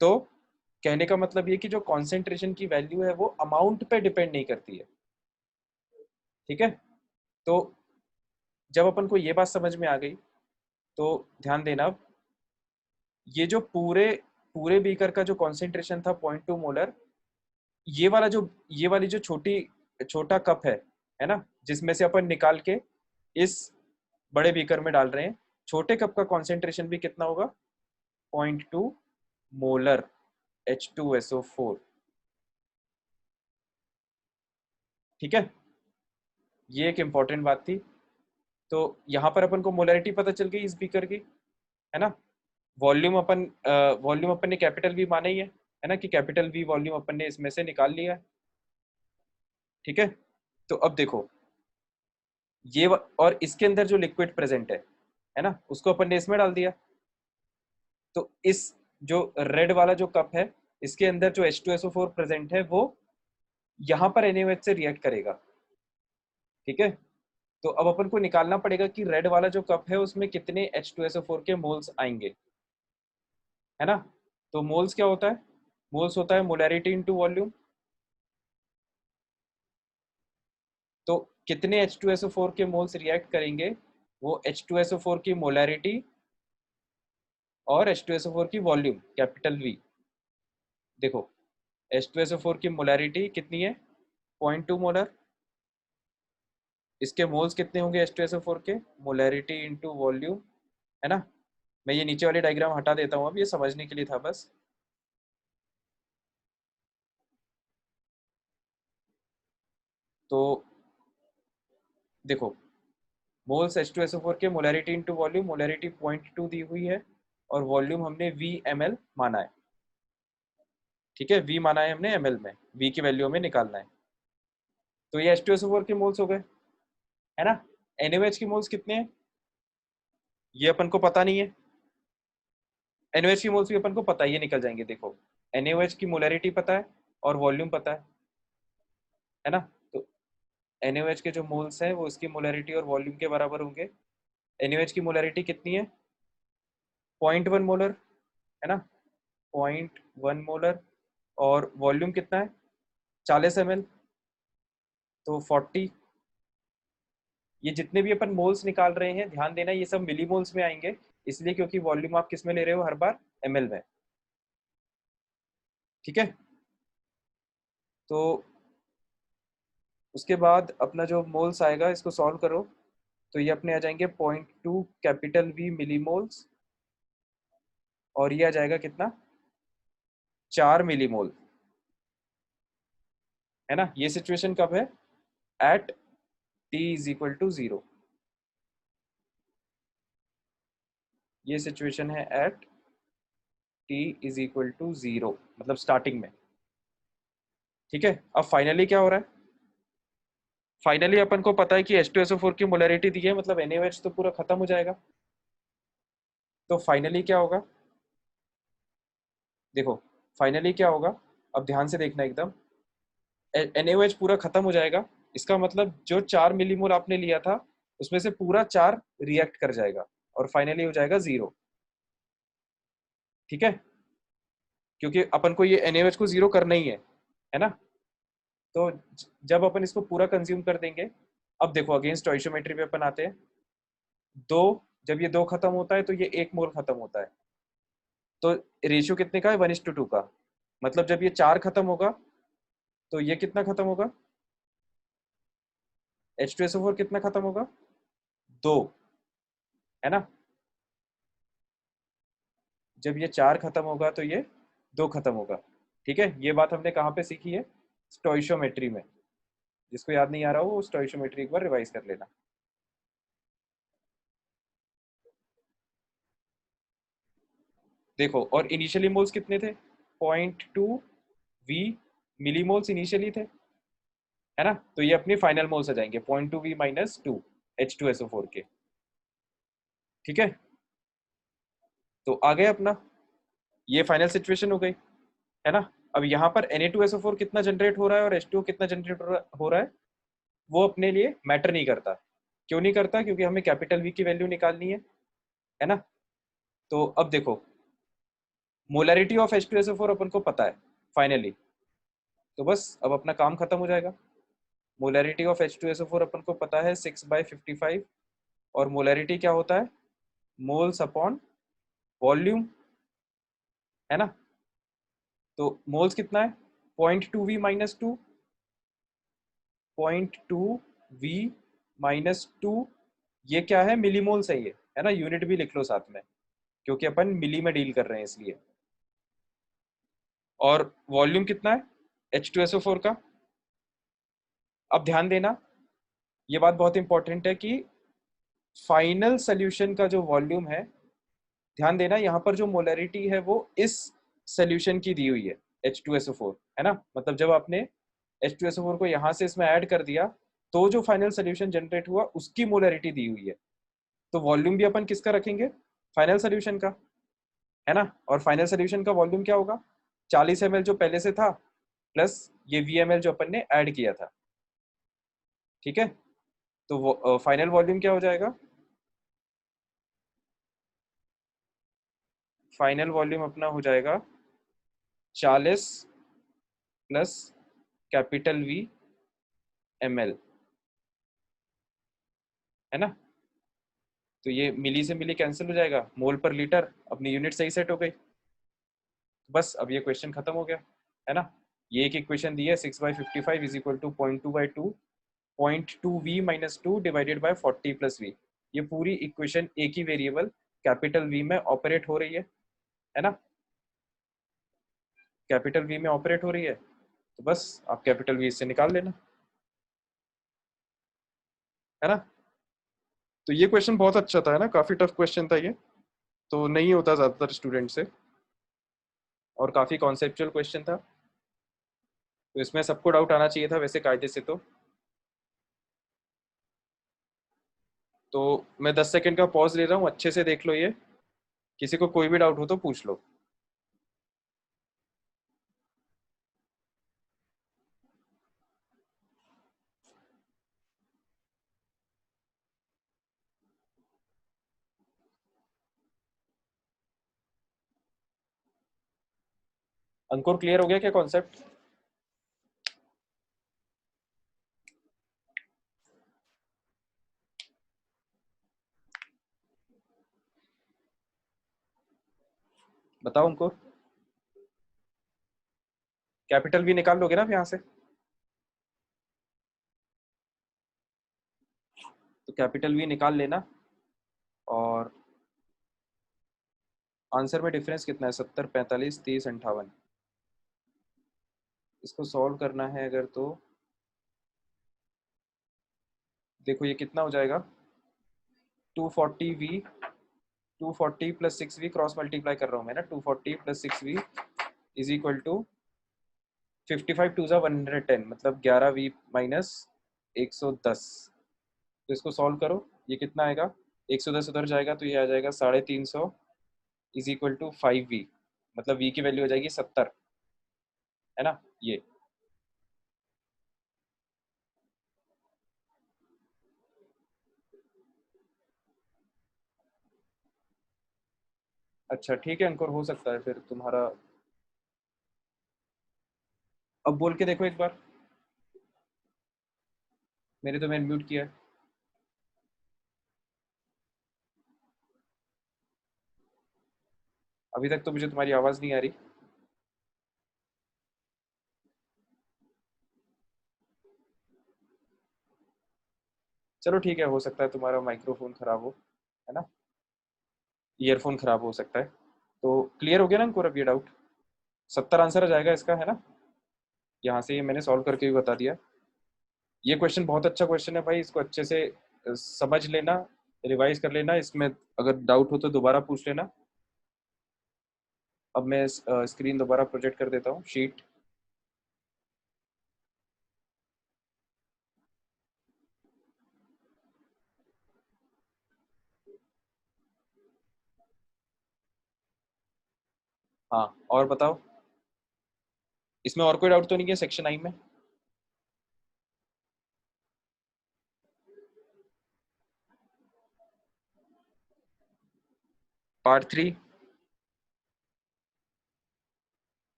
तो कहने का मतलब ये कि जो कॉन्सेंट्रेशन की वैल्यू है वो अमाउंट पे डिपेंड नहीं करती है, ठीक है। तो जब अपन को ये बात समझ में आ गई तो ध्यान देना, अब ये जो पूरे पूरे बीकर का जो कॉन्सेंट्रेशन था 0.2 मोलर, ये वाला जो ये वाली जो छोटा कप है ना, जिसमें से अपन निकाल के इस बड़े बीकर में डाल रहे हैं, छोटे कप का कॉन्सेंट्रेशन भी कितना होगा, 0.2 मोलर H2SO4, ठीक है। ये एक इंपॉर्टेंट बात थी। तो यहाँ पर अपन को मोलरिटी पता चल गई इस बीकर की, है ना। वॉल्यूम अपन ने कैपिटल वी माना ही है ना, कि कैपिटल वी वॉल्यूम अपन ने इसमें से निकाल लिया है, ठीक है। तो अब देखो और इसके अंदर जो लिक्विड प्रेजेंट है ना, उसको अपन ने इसमें डाल दिया। तो इस जो रेड वाला जो कप है, इसके अंदर जो H2SO4 प्रेजेंट है वो यहाँ पर NaOH से रिएक्ट करेगा, ठीक है। तो अब अपन को निकालना पड़ेगा कि रेड वाला जो कप है उसमें कितने H2SO4 के मोल्स आएंगे, है ना। तो मोल्स क्या होता है, मोल्स होता है मोलैरिटी इनटू वॉल्यूम। तो कितने H2SO4 के मोल्स रिएक्ट करेंगे, वो H2SO4 की मोलैरिटी और H2SO4 की वॉल्यूम कैपिटल वी। देखो H2SO4 की मोलैरिटी कितनी है, 0.2 मोलर। इसके मोल्स कितने होंगे H2SO4 के, मोलैरिटी इनटू वॉल्यूम, है ना। मैं ये नीचे वाली डायग्राम हटा देता हूँ, अब ये समझने के लिए था बस। तो देखो मोल्स H2SO4 के मोलैरिटी इनटू वॉल्यूम, मोलैरिटी 0.2 दी हुई है और वॉल्यूम हमने VmL माना है, ठीक है। V माना है हमने ml में, V की वैल्यू हमें निकालना है। तो ये H2SO4 के मोल्स हो गए, है ना। NaOH के मोल्स कितने हैं ये अपन को पता नहीं है, NaOH के मोल्स भी अपन को पता है, ये निकल जाएंगे। देखो NaOH की मोलैरिटी पता है और वॉल्यूम पता है ना। तो NaOH के जो मोल्स हैं वो इसकी मोलैरिटी और वॉल्यूम के बराबर होंगे। NaOH की मोलैरिटी कितनी है, 0.1 मोलर, है ना, 0.1 मोलर। और वॉल्यूम कितना है, 40 ml, तो 40। ये जितने भी अपन मोल्स निकाल रहे हैं ध्यान देना ये सब मिली मोल्स में आएंगे, इसलिए क्योंकि वॉल्यूम आप किस में ले रहे हो हर बार, ml में, ठीक है। तो उसके बाद अपना जो मोल्स आएगा इसको सॉल्व करो, तो ये अपने आ जाएंगे 0.2 कैपिटल वी मिली मोल्स, और ये आ जाएगा कितना, 4 मिली मोल, है ना। ये सिचुएशन कब है, एट T=0। ये सिचुएशन है एट T=0, मतलब स्टार्टिंग में, ठीक है। अब फाइनली क्या हो रहा है, फाइनली अपन को पता है कि H2SO4 की मोलैरिटी दी है, मतलब NaOH तो पूरा खत्म हो जाएगा। तो फाइनली क्या होगा, देखो फाइनली क्या होगा, अब ध्यान से देखना एकदम, NaOH पूरा खत्म हो जाएगा, इसका मतलब जो 4 मिलीमोल आपने लिया था उसमें से पूरा 4 रिएक्ट कर जाएगा और फाइनली हो जाएगा 0, ठीक है। क्योंकि अपन को ये NaOH को 0 करना ही है ना। तो जब अपन इसको पूरा कंज्यूम कर देंगे, अब देखो अगेन स्टोइशियोमेट्री पे अपन आते हैं, दो, जब ये 2 खत्म होता है तो ये 1 मोल खत्म होता है। तो रेशियो कितने का है, 1:2 का। मतलब जब ये 4 खत्म होगा तो ये कितना खत्म होगा, H2SO4 कितना खत्म होगा, 2, है ना। जब ये 4 खत्म होगा तो ये 2 खत्म होगा, ठीक है। ये बात हमने कहाँ पे सीखी है, स्टोइशियोमेट्री में। जिसको याद नहीं आ रहा हो वो स्टोइशियोमेट्री एक बार रिवाइज कर लेना। देखो और इनिशियली मोल्स कितने थे, 0.2 वी मिलीमोल्स इनिशियली थे, है ना। तो ये अपनी फाइनल मोल्स आ जाएंगे 0.2 वी माइनस 2 H2SO4 के, ठीक है। तो आ गए अपना, ये फाइनल सिचुएशन हो गई, है ना। अब यहाँ पर Na2SO4 कितना जनरेट हो रहा है और H2O कितना जनरेट हो रहा है, वो अपने लिए मैटर नहीं करता। क्यों नहीं करता, क्योंकि हमें कैपिटल वी की वैल्यू निकालनी है ना। तो अब देखो मोलैरिटी ऑफ H2SO4 अपन को पता है फाइनली, तो बस अब अपना काम खत्म हो जाएगा। मोलैरिटी ऑफ H2SO4 अपन को पता है 6/55, और मोलैरिटी क्या होता है, मोल्स अपॉन वॉल्यूम, है ना। तो मोल्स कितना है, 0.2V-2, 0.2V-2, ये क्या है, मिलीमोल्स है ना, यूनिट भी लिख लो साथ में क्योंकि अपन मिली में डील कर रहे हैं इसलिए। और वॉल्यूम कितना है H2SO4 का। अब ध्यान देना, ये बात बहुत इंपॉर्टेंट है कि फाइनल सोल्यूशन का जो वॉल्यूम है, ध्यान देना यहाँ पर जो मोलैरिटी है वो इस सोल्यूशन की दी हुई है H2SO4, है ना। मतलब जब आपने H2SO4 को यहाँ से इसमें ऐड कर दिया तो जो फाइनल सोल्यूशन जनरेट हुआ उसकी मोलैरिटी दी हुई है, तो वॉल्यूम भी अपन किसका रखेंगे, फाइनल सोल्यूशन का, है ना। और फाइनल सोल्यूशन का वॉल्यूम क्या होगा, 40 ml जो पहले से था प्लस ये VML जो अपन ने ऐड किया था, ठीक है। तो फाइनल वॉल्यूम क्या हो जाएगा, फाइनल वॉल्यूम अपना हो जाएगा 40 प्लस कैपिटल V ml, है ना। तो ये मिली से मिली कैंसिल हो जाएगा, मोल पर लीटर, अपनी यूनिट सही सेट हो गई। बस अब ये क्वेश्चन खत्म हो गया, है ना। ये एक इक्वेशन दी है 6/55 is equal to 0.2/2, 0.2V-2 divided by 40 plus V। ये पूरी इक्वेशन एक ही वेरिएबल कैपिटल V में ऑपरेट हो रही है ना, कैपिटल V में ऑपरेट हो रही है, तो बस आप कैपिटल V इससे निकाल लेना, है ना। तो ये क्वेश्चन बहुत अच्छा था, है ना, काफी टफ क्वेश्चन था ये, तो नहीं होता ज्यादातर स्टूडेंट से, और काफी कॉन्सेप्चुअल क्वेश्चन था, तो इसमें सबको डाउट आना चाहिए था वैसे कायदे से। तो मैं 10 सेकंड का पॉज ले रहा हूँ, अच्छे से देख लो ये, किसी को कोई भी डाउट हो तो पूछ लो। अंकुर क्लियर हो गया क्या कॉन्सेप्ट। बताओ अंकुर, कैपिटल भी निकाल लोगे ना आप यहाँ से, तो कैपिटल भी निकाल लेना। और आंसर में डिफरेंस कितना है, 70, 45, 30, 58। इसको सॉल्व करना है अगर तो देखो ये कितना हो जाएगा, 240V, 240 plus 6V, cross multiply कर रहा हूँ मैं ना, 240 plus 6V is equal to 55 two 110, मतलब 11V माइनस 110। तो इसको सॉल्व करो, ये कितना आएगा, 110 उधर जाएगा तो ये आ जाएगा 350 इज इक्वल टू 5V, मतलब V की वैल्यू हो जाएगी 70, है ना ये। अच्छा ठीक है अंकुर, हो सकता है फिर तुम्हारा, अब बोल के देखो एक बार, मेरे तो मैंने म्यूट किया है। अभी तक तो मुझे तुम्हारी आवाज नहीं आ रही। चलो ठीक है, हो सकता है तुम्हारा माइक्रोफोन खराब हो, है ना, ईयरफोन खराब हो सकता है। तो क्लियर हो गया ना अंकुर अब ये डाउट, 70 आंसर आ जाएगा इसका, है ना। यहाँ से ये मैंने सॉल्व करके भी बता दिया। ये क्वेश्चन बहुत अच्छा क्वेश्चन है भाई, इसको अच्छे से समझ लेना, रिवाइज कर लेना, इसमें अगर डाउट हो तो दोबारा पूछ लेना। अब मैं स्क्रीन दोबारा प्रोजेक्ट कर देता हूँ, शीट। हाँ और बताओ, इसमें और कोई डाउट तो नहीं है सेक्शन 9 में। पार्ट 3,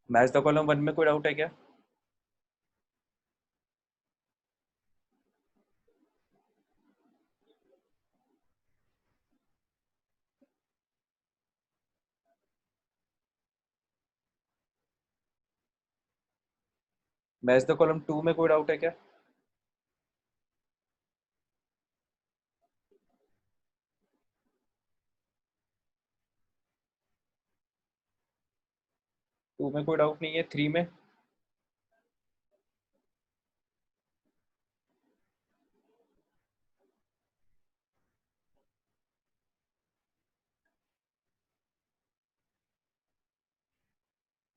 मैच द कॉलम 1 में कोई डाउट है क्या? मैच द कॉलम 2 में कोई डाउट है क्या? टू में कोई डाउट नहीं है, 3 में?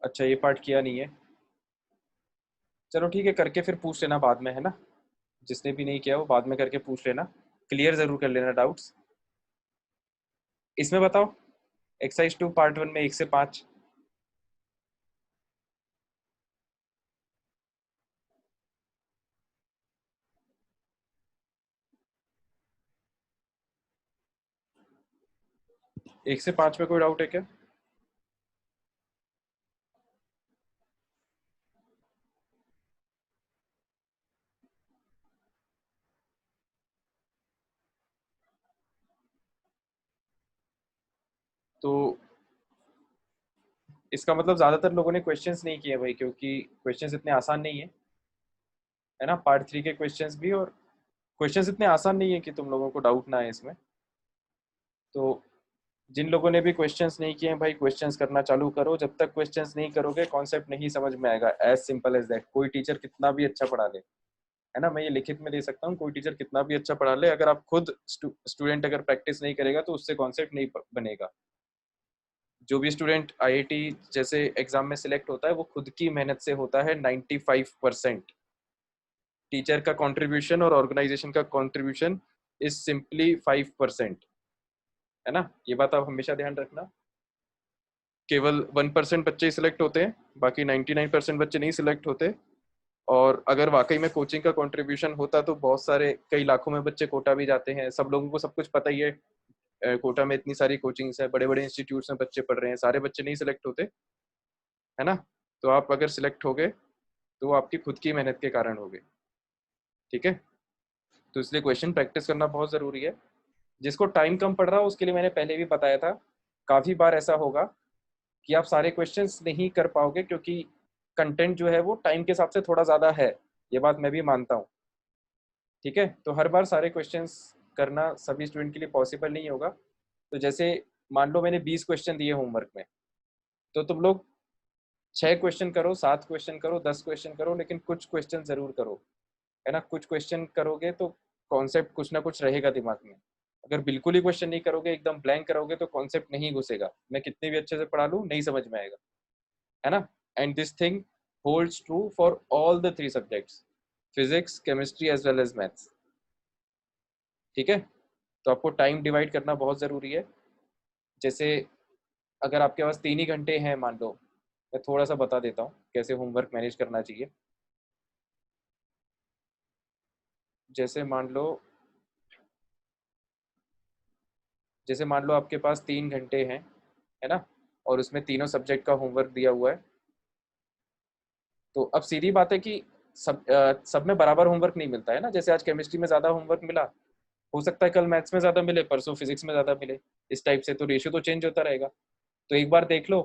अच्छा, ये पार्ट किया नहीं है। चलो ठीक है, करके फिर पूछ लेना बाद में, है ना? जिसने भी नहीं किया वो बाद में करके पूछ लेना, क्लियर जरूर कर लेना डाउट्स। इसमें बताओ, एक्सरसाइज 2 पार्ट 1 में 1 से 5। एक से पांच में कोई डाउट है क्या? तो इसका मतलब ज्यादातर लोगों ने क्वेश्चंस नहीं किए भाई, क्योंकि क्वेश्चंस इतने आसान नहीं है, है ना? पार्ट 3 के क्वेश्चंस भी, और क्वेश्चंस इतने आसान नहीं है कि तुम लोगों को डाउट ना है इसमें। तो जिन लोगों ने भी क्वेश्चंस नहीं किए हैं भाई, क्वेश्चंस करना चालू करो। जब तक क्वेश्चंस नहीं करोगे कॉन्सेप्ट नहीं समझ में आएगा। As simple as that. कोई टीचर कितना भी अच्छा पढ़ा ले, है ना, मैं ये लिखित में दे सकता हूँ, कोई टीचर कितना भी अच्छा पढ़ा ले, अगर आप खुद स्टूडेंट अगर प्रैक्टिस नहीं करेगा तो उससे कॉन्सेप्ट नहीं बनेगा। जो भी स्टूडेंट आईआईटी जैसे एग्जाम में सिलेक्ट होता है वो खुद की मेहनत से होता है 95%। टीचर का कंट्रीब्यूशन और ऑर्गेनाइजेशन का कंट्रीब्यूशन इज सिंपली 5%, है ना? ये बात आप हमेशा ध्यान रखना। केवल 1% बच्चे ही सिलेक्ट होते हैं, बाकी 99% बच्चे नहीं सिलेक्ट होते। और अगर वाकई में कोचिंग का कंट्रीब्यूशन होता तो बहुत सारे, कई लाखों में बच्चे कोटा भी जाते हैं। सब लोगों को सब कुछ पता ही है। कोटा में इतनी सारी कोचिंग्स है, बड़े बड़े इंस्टीट्यूट्स में बच्चे पढ़ रहे हैं, सारे बच्चे नहीं सिलेक्ट होते, है ना? तो आप अगर सिलेक्ट हो गए तो वो आपकी खुद की मेहनत के कारण हो गए। ठीक है? तो इसलिए क्वेश्चन प्रैक्टिस करना बहुत ज़रूरी है। जिसको टाइम कम पड़ रहा हो उसके लिए मैंने पहले भी बताया था, काफ़ी बार ऐसा होगा कि आप सारे क्वेश्चंस नहीं कर पाओगे, क्योंकि कंटेंट जो है वो टाइम के हिसाब से थोड़ा ज़्यादा है। ये बात मैं भी मानता हूँ। ठीक है? तो हर बार सारे क्वेश्चंस करना सभी स्टूडेंट के लिए पॉसिबल नहीं होगा। तो जैसे मान लो मैंने 20 क्वेश्चन दिए होमवर्क में, तो तुम लोग 6 क्वेश्चन करो, 7 क्वेश्चन करो, 10 क्वेश्चन करो, लेकिन कुछ क्वेश्चन ज़रूर करो, है ना? कुछ क्वेश्चन करोगे तो कॉन्सेप्ट कुछ ना कुछ रहेगा दिमाग में। अगर बिल्कुल ही क्वेश्चन नहीं करोगे, एकदम ब्लैंक करोगे, तो कॉन्सेप्ट नहीं घुसेगा। मैं कितने भी अच्छे से पढ़ा लूँ नहीं समझ में आएगा, है ना? And this thing holds true for all the 3 subjects, physics, chemistry as well as maths. ठीक है? तो आपको टाइम डिवाइड करना बहुत ज़रूरी है। जैसे अगर आपके पास 3 ही घंटे हैं मान लो, मैं थोड़ा सा बता देता हूँ कैसे होमवर्क मैनेज करना चाहिए। जैसे मान लो जैसे मान लो आपके पास 3 घंटे हैं, है ना? और उसमें तीनों सब्जेक्ट का होमवर्क दिया हुआ है। तो अब सीधी बात है कि सब में बराबर होमवर्क नहीं मिलता है ना। जैसे आज केमिस्ट्री में ज़्यादा होमवर्क मिला, हो सकता है कल मैथ्स में ज़्यादा मिले, परसों फिजिक्स में ज़्यादा मिले। इस टाइप से तो रेशियो तो चेंज होता रहेगा। तो एक बार देख लो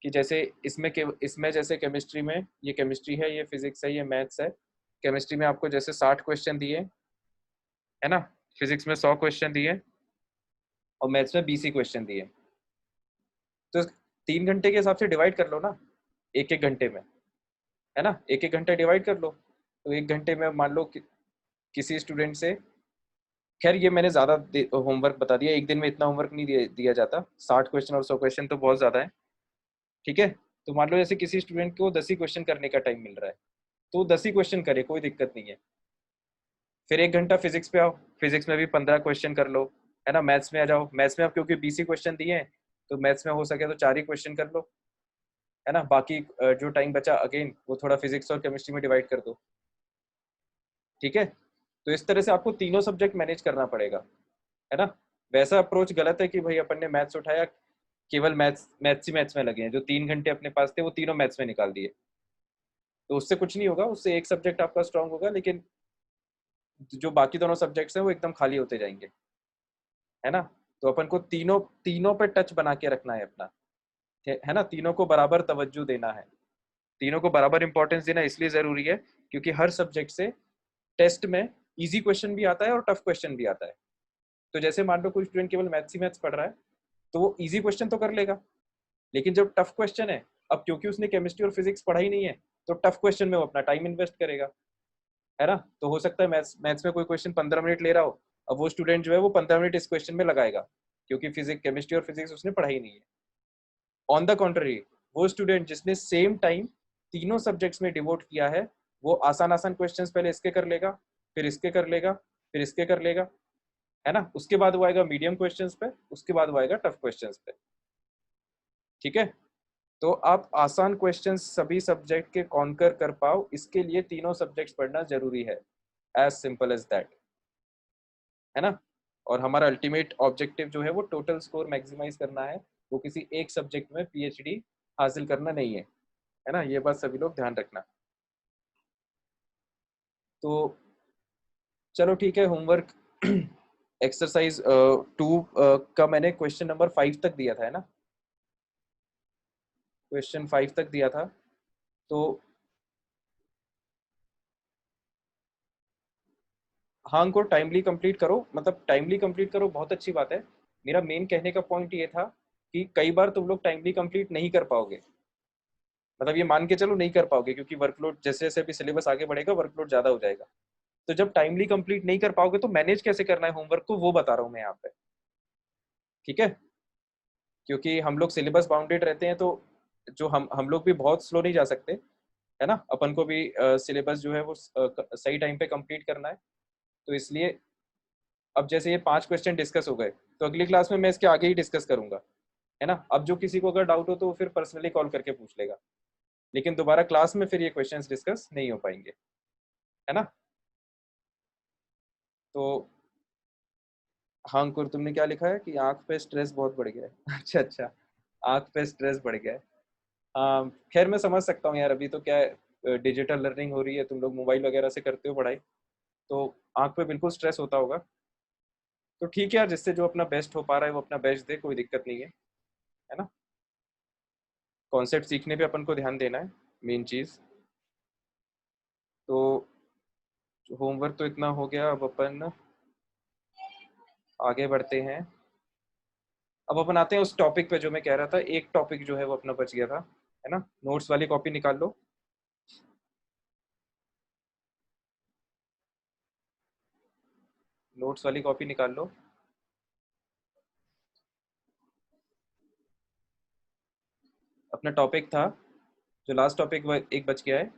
कि जैसे इसमें जैसे केमिस्ट्री में ये केमिस्ट्री है, ये फिजिक्स है, ये मैथ्स है। केमिस्ट्री में आपको जैसे 60 क्वेश्चन दिए, है ना? फिजिक्स में 100 क्वेश्चन दिए, और मैथ्स में 20 ही क्वेश्चन दिए। तो 3 घंटे के हिसाब से डिवाइड कर लो ना, एक एक घंटे में, है ना? एक एक घंटे डिवाइड कर लो। तो एक घंटे में मान लो किसी स्टूडेंट से, खैर ये मैंने ज़्यादा होमवर्क बता दिया, एक दिन में इतना होमवर्क नहीं दिया जाता। 60 क्वेश्चन और 100 क्वेश्चन तो बहुत ज़्यादा है। ठीक है? तो मान लो जैसे किसी स्टूडेंट को 10 ही क्वेश्चन करने का टाइम मिल रहा है, तो 10 ही क्वेश्चन करे, कोई दिक्कत नहीं है। फिर 1 घंटा फिजिक्स पे आओ, फिजिक्स में भी 15 क्वेश्चन कर लो, है ना? मैथ्स में आ जाओ, मैथ्स में आप क्योंकि 20 ही क्वेश्चन दिए हैं, तो मैथ्स में हो सके तो 4 ही क्वेश्चन कर लो, है ना? बाकी जो टाइम बचा अगेन वो थोड़ा फिजिक्स और केमिस्ट्री में डिवाइड कर दो। ठीक है? तो इस तरह से आपको तीनों सब्जेक्ट मैनेज करना पड़ेगा, है ना? वैसा अप्रोच गलत है कि भाई अपन ने मैथ्स उठाया, केवल मैथ्स में लगे हैं, जो 3 घंटे अपने पास थे वो तीनों मैथ्स में निकाल दिए। तो उससे कुछ नहीं होगा, उससे एक सब्जेक्ट आपका स्ट्रांग होगा, लेकिन जो बाकी दोनों सब्जेक्ट्स हैं वो एकदम खाली होते जाएंगे, है ना। तो अपन को तीनों तीनों पे टच बना के रखना है अपना, है ना। तीनों को बराबर तवज्जो देना है, तीनों को बराबर इंपॉर्टेंस देना इसलिए जरूरी है क्योंकि हर सब्जेक्ट से टेस्ट में इजी क्वेश्चन भी आता है और टफ क्वेश्चन भी आता है। तो जैसे मान लो कोई स्टूडेंट केवल मैथ्स ही मैथ्स पढ़ रहा है तो वो इजी क्वेश्चन तो कर लेगा, लेकिन जब टफ क्वेश्चन है, अब क्योंकि उसने केमिस्ट्री और फिजिक्स पढ़ा ही नहीं है तो टफ क्वेश्चन में वो अपना टाइम इन्वेस्ट करेगा, है ना। तो हो सकता है मैथ्स मैथ्स में कोई क्वेश्चन 15 मिनट ले रहा हो, अब वो स्टूडेंट जो है वो 15 मिनट इस क्वेश्चन में लगाएगा क्योंकि फिजिक्स केमिस्ट्री और फिजिक्स उसने पढ़ा ही नहीं है। ऑन द कॉन्ट्ररी, वो स्टूडेंट जिसने सेम टाइम तीनों सब्जेक्ट्स में डिवोट किया है वो आसान आसान क्वेश्चंस पहले इसके कर लेगा, फिर इसके कर लेगा, फिर इसके कर लेगा, है ना। उसके बाद वो आएगा मीडियम क्वेश्चंस पे, उसके बाद वो आएगा टफ क्वेश्चंस पे। ठीक है, तो आप आसान क्वेश्चंस सभी सब्जेक्ट के कॉन्कर कर पाओ इसके लिए तीनों सब्जेक्ट्स पढ़ना जरूरी है, एज सिंपल एज दैट, है ना। और हमारा अल्टीमेट ऑब्जेक्टिव जो है वो टोटल स्कोर मैक्सिमाइज करना है, वो किसी एक सब्जेक्ट में पीएचडी हासिल करना नहीं है ना। ये बात सभी लोग ध्यान रखना। तो चलो ठीक है, होमवर्क एक्सरसाइज 2 का मैंने क्वेश्चन नंबर 5 तक दिया था, है ना। क्वेश्चन 5 तक दिया था, तो हाँ उनको टाइमली कंप्लीट करो, मतलब टाइमली कंप्लीट करो बहुत अच्छी बात है। मेरा मेन कहने का पॉइंट ये था कि कई बार तुम लोग टाइमली कंप्लीट नहीं कर पाओगे, मतलब ये मान के चलो नहीं कर पाओगे क्योंकि वर्कलोड जैसे जैसे अभी सिलेबस आगे बढ़ेगा वर्कलोड ज़्यादा हो जाएगा। तो जब टाइमली कंप्लीट नहीं कर पाओगे तो मैनेज कैसे करना है होमवर्क को वो बता रहा हूँ मैं यहाँ पे, ठीक है। क्योंकि हम लोग सिलेबस बाउंडेड रहते हैं तो जो हम लोग भी बहुत स्लो नहीं जा सकते, है ना। अपन को भी सिलेबस जो है वो सही टाइम पे कंप्लीट करना है। तो इसलिए अब जैसे ये 5 क्वेश्चन डिस्कस हो गए तो अगली क्लास में मैं इसके आगे ही डिस्कस करूंगा, है ना। अब जो किसी को अगर डाउट हो तो फिर पर्सनली कॉल करके पूछ लेगा, लेकिन दोबारा क्लास में फिर ये क्वेश्चंस डिस्कस नहीं हो पाएंगे, है ना। तो हाँ अंकुर, तुमने क्या लिखा है कि आंख पे स्ट्रेस बहुत बढ़ गया है अच्छा अच्छा, आंख पे स्ट्रेस बढ़ गया है। हाँ खैर मैं समझ सकता हूँ यार, अभी तो क्या है डिजिटल लर्निंग हो रही है, तुम लोग मोबाइल वगैरह से करते हो पढ़ाई, तो आंख पे बिल्कुल स्ट्रेस होता होगा। तो ठीक है यार, जिससे जो अपना बेस्ट हो पा रहा है वो अपना बेस्ट दे, कोई दिक्कत नहीं है ना। कॉन्सेप्ट सीखने पे अपन को ध्यान देना है, मेन चीज़। तो होमवर्क तो इतना हो गया, अब अपन आगे बढ़ते हैं। अब अपन आते हैं उस टॉपिक पे जो मैं कह रहा था, एक टॉपिक जो है वो अपना बच गया था, है ना। नोट्स वाली कॉपी निकाल लो, नोट्स वाली कॉपी निकाल लो। अपना टॉपिक था जो लास्ट टॉपिक एक बच गया है,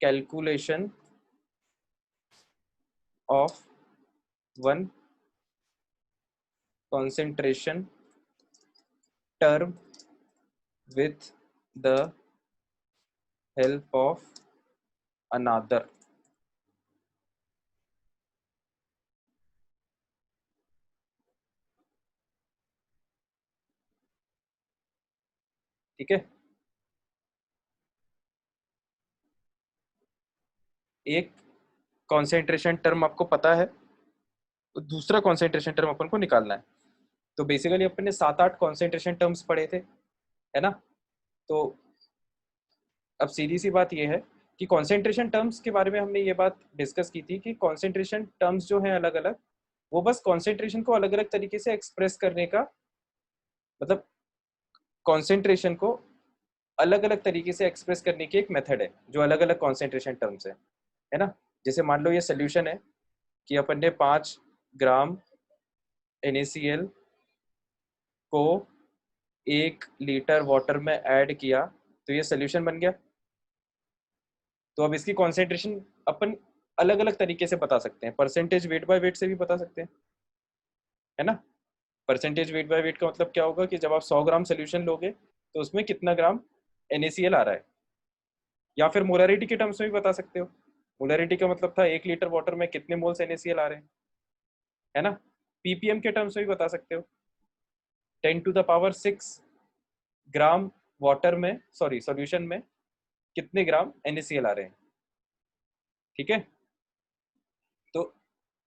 calculation of one concentration term with the help of another। ठीक है, एक कॉन्सेंट्रेशन टर्म आपको पता है, तो दूसरा कॉन्सेंट्रेशन टर्म अपन को निकालना है। तो बेसिकली अपन ने 7-8 कॉन्सेंट्रेशन टर्म्स पढ़े थे, है ना। तो अब सीधी सी बात ये है कि कॉन्सेंट्रेशन टर्म्स के बारे में हमने ये बात डिस्कस की थी कि कॉन्सेंट्रेशन टर्म्स जो हैं अलग अलग, वो बस कॉन्सेंट्रेशन को अलग अलग तरीके से एक्सप्रेस करने का, मतलब कॉन्सेंट्रेशन को अलग अलग तरीके से एक्सप्रेस करने की एक मेथड है जो अलग अलग कॉन्सेंट्रेशन टर्म्स है ना। जैसे मान लो ये सोल्यूशन है कि अपन ने 5 ग्राम NaCl को 1 लीटर वाटर में ऐड किया तो ये सोल्यूशन बन गया। तो अब इसकी कॉन्सेंट्रेशन अपन अलग अलग तरीके से बता सकते हैं, परसेंटेज वेट बाय वेट से भी बता सकते हैं, है ना। परसेंटेज वेट बाय वेट का मतलब क्या होगा कि जब आप 100 ग्राम सोल्यूशन लोगे तो उसमें कितना ग्राम NaCl आ रहा है, या फिर मोलरिटी के टर्म्स में भी बता सकते हो। मोलरिटी का मतलब था 1 लीटर वाटर में कितने मोल्स NaCl आ रहे हैं, है ना। ppm के टर्म्स में भी बता सकते हो, 10⁶ ग्राम वाटर में, सॉरी सॉल्यूशन में कितने ग्राम NaCl आ रहे हैं। ठीक है, तो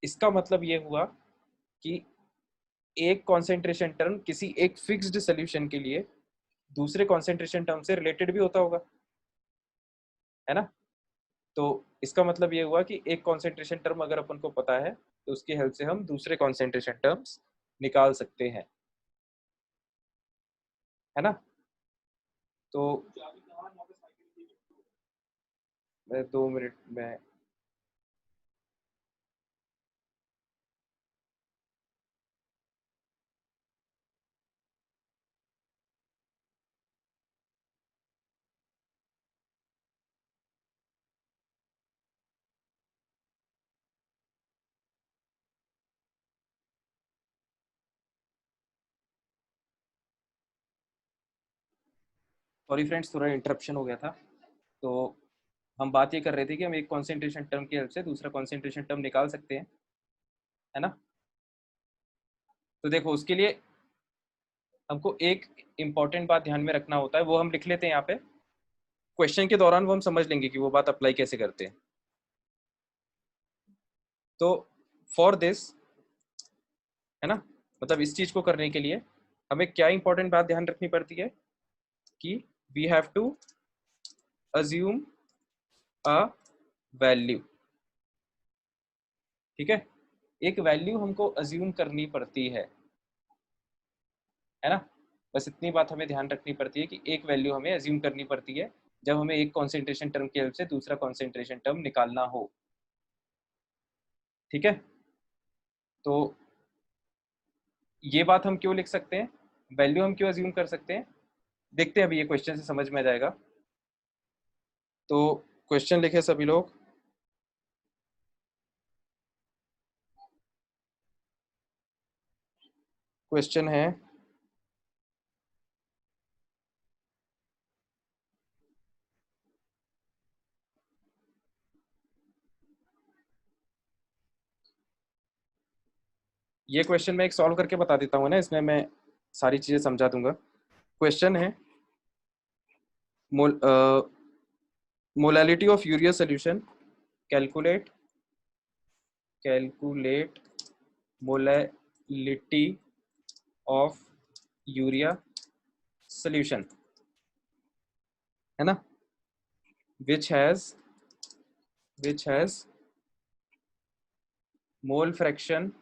इसका मतलब ये हुआ कि एक कॉन्सेंट्रेशन टर्म किसी एक फिक्स्ड सॉल्यूशन के लिए दूसरे कॉन्सेंट्रेशन टर्म से रिलेटेड भी होता होगा, है ना। तो इसका मतलब ये हुआ कि एक कॉन्सेंट्रेशन टर्म अगर अपन को पता है तो उसकी हेल्प से हम दूसरे कॉन्सेंट्रेशन टर्म्स निकाल सकते हैं, है ना। तो 2 मिनट में सॉरी फ्रेंड्स, थोड़ा इंटरप्शन हो गया था। तो हम बात ये कर रहे थे कि हम एक कॉन्सेंट्रेशन टर्म की हेल्प से दूसरा कॉन्सेंट्रेशन टर्म निकाल सकते हैं, है ना। तो देखो उसके लिए हमको एक इम्पॉर्टेंट बात ध्यान में रखना होता है, वो हम लिख लेते हैं यहाँ पे, क्वेश्चन के दौरान वो हम समझ लेंगे कि वो बात अप्लाई कैसे करते हैं। तो फॉर दिस, है ना, मतलब इस चीज को करने के लिए हमें क्या इंपॉर्टेंट बात ध्यान रखनी पड़ती है कि we have to assume a value. ठीक है, एक वैल्यू हमको अज्यूम करनी पड़ती है ना। बस इतनी बात हमें ध्यान रखनी पड़ती है कि एक वैल्यू हमें अज्यूम करनी पड़ती है जब हमें एक कॉन्सेंट्रेशन टर्म की हेल्प से दूसरा कॉन्सेंट्रेशन टर्म निकालना हो। ठीक है, तो ये बात हम क्यों लिख सकते हैं, वैल्यू हम क्यों अज्यूम कर सकते हैं, देखते हैं अभी, ये क्वेश्चन से समझ में आ जाएगा। तो क्वेश्चन लिखे सभी लोग। क्वेश्चन है, ये क्वेश्चन मैं एक सॉल्व करके बता देता हूँ ना, इसमें मैं सारी चीजें समझा दूंगा। क्वेश्चन है, molality of urea solution, calculate molality of urea solution, है ना, which has mole fraction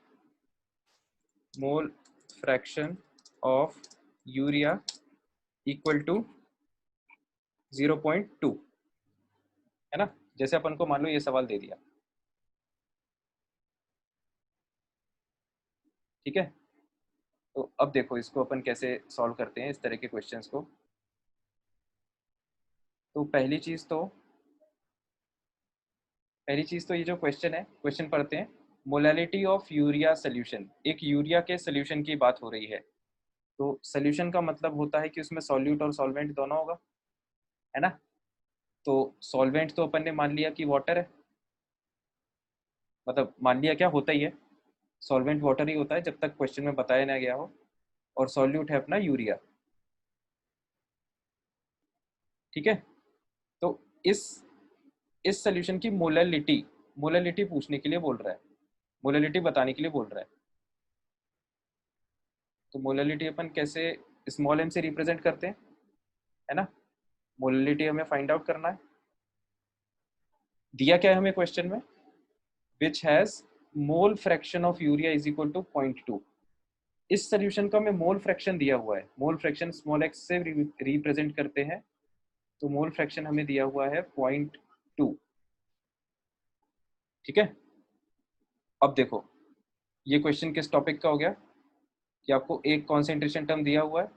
of urea equal to 0.2, है ना। जैसे अपन को मान लो ये सवाल दे दिया, ठीक है। तो अब देखो इसको अपन कैसे सॉल्व करते हैं इस तरह के क्वेश्चंस को। तो पहली चीज तो ये जो क्वेश्चन है, क्वेश्चन पढ़ते हैं। मोलैलिटी ऑफ यूरिया सोल्यूशन, एक यूरिया के सोल्यूशन की बात हो रही है। तो सोल्यूशन का मतलब होता है कि उसमें सॉल्यूट और सॉल्वेंट दोनों होगा, है ना। तो सॉल्वेंट तो अपन ने मान लिया कि वाटर है, मतलब मान लिया क्या होता ही है, सॉल्वेंट वाटर ही होता है जब तक क्वेश्चन में बताया ना गया हो, और सॉल्यूट है अपना यूरिया। ठीक है, तो इस सोल्यूशन की मोलैलिटी पूछने के लिए बोल रहा है, मोलैलिटी बताने के लिए बोल रहा है। तो मोलैलिटी अपन कैसे स्मॉल m से रिप्रेजेंट करते हैं, है ना। मोलैलिटी हमें फाइंड आउट करना है। दिया क्या है हमें क्वेश्चन में, which has mole fraction of urea is equal to 0.2। इस सोल्यूशन का हमें मोल फ्रैक्शन दिया हुआ है, मोल फ्रैक्शन स्मॉल x से रिप्रेजेंट करते हैं, तो मोल फ्रैक्शन हमें दिया हुआ है 0.2। ठीक है, अब देखो ये क्वेश्चन किस टॉपिक का हो गया कि आपको एक कॉन्सेंट्रेशन टर्म दिया हुआ है,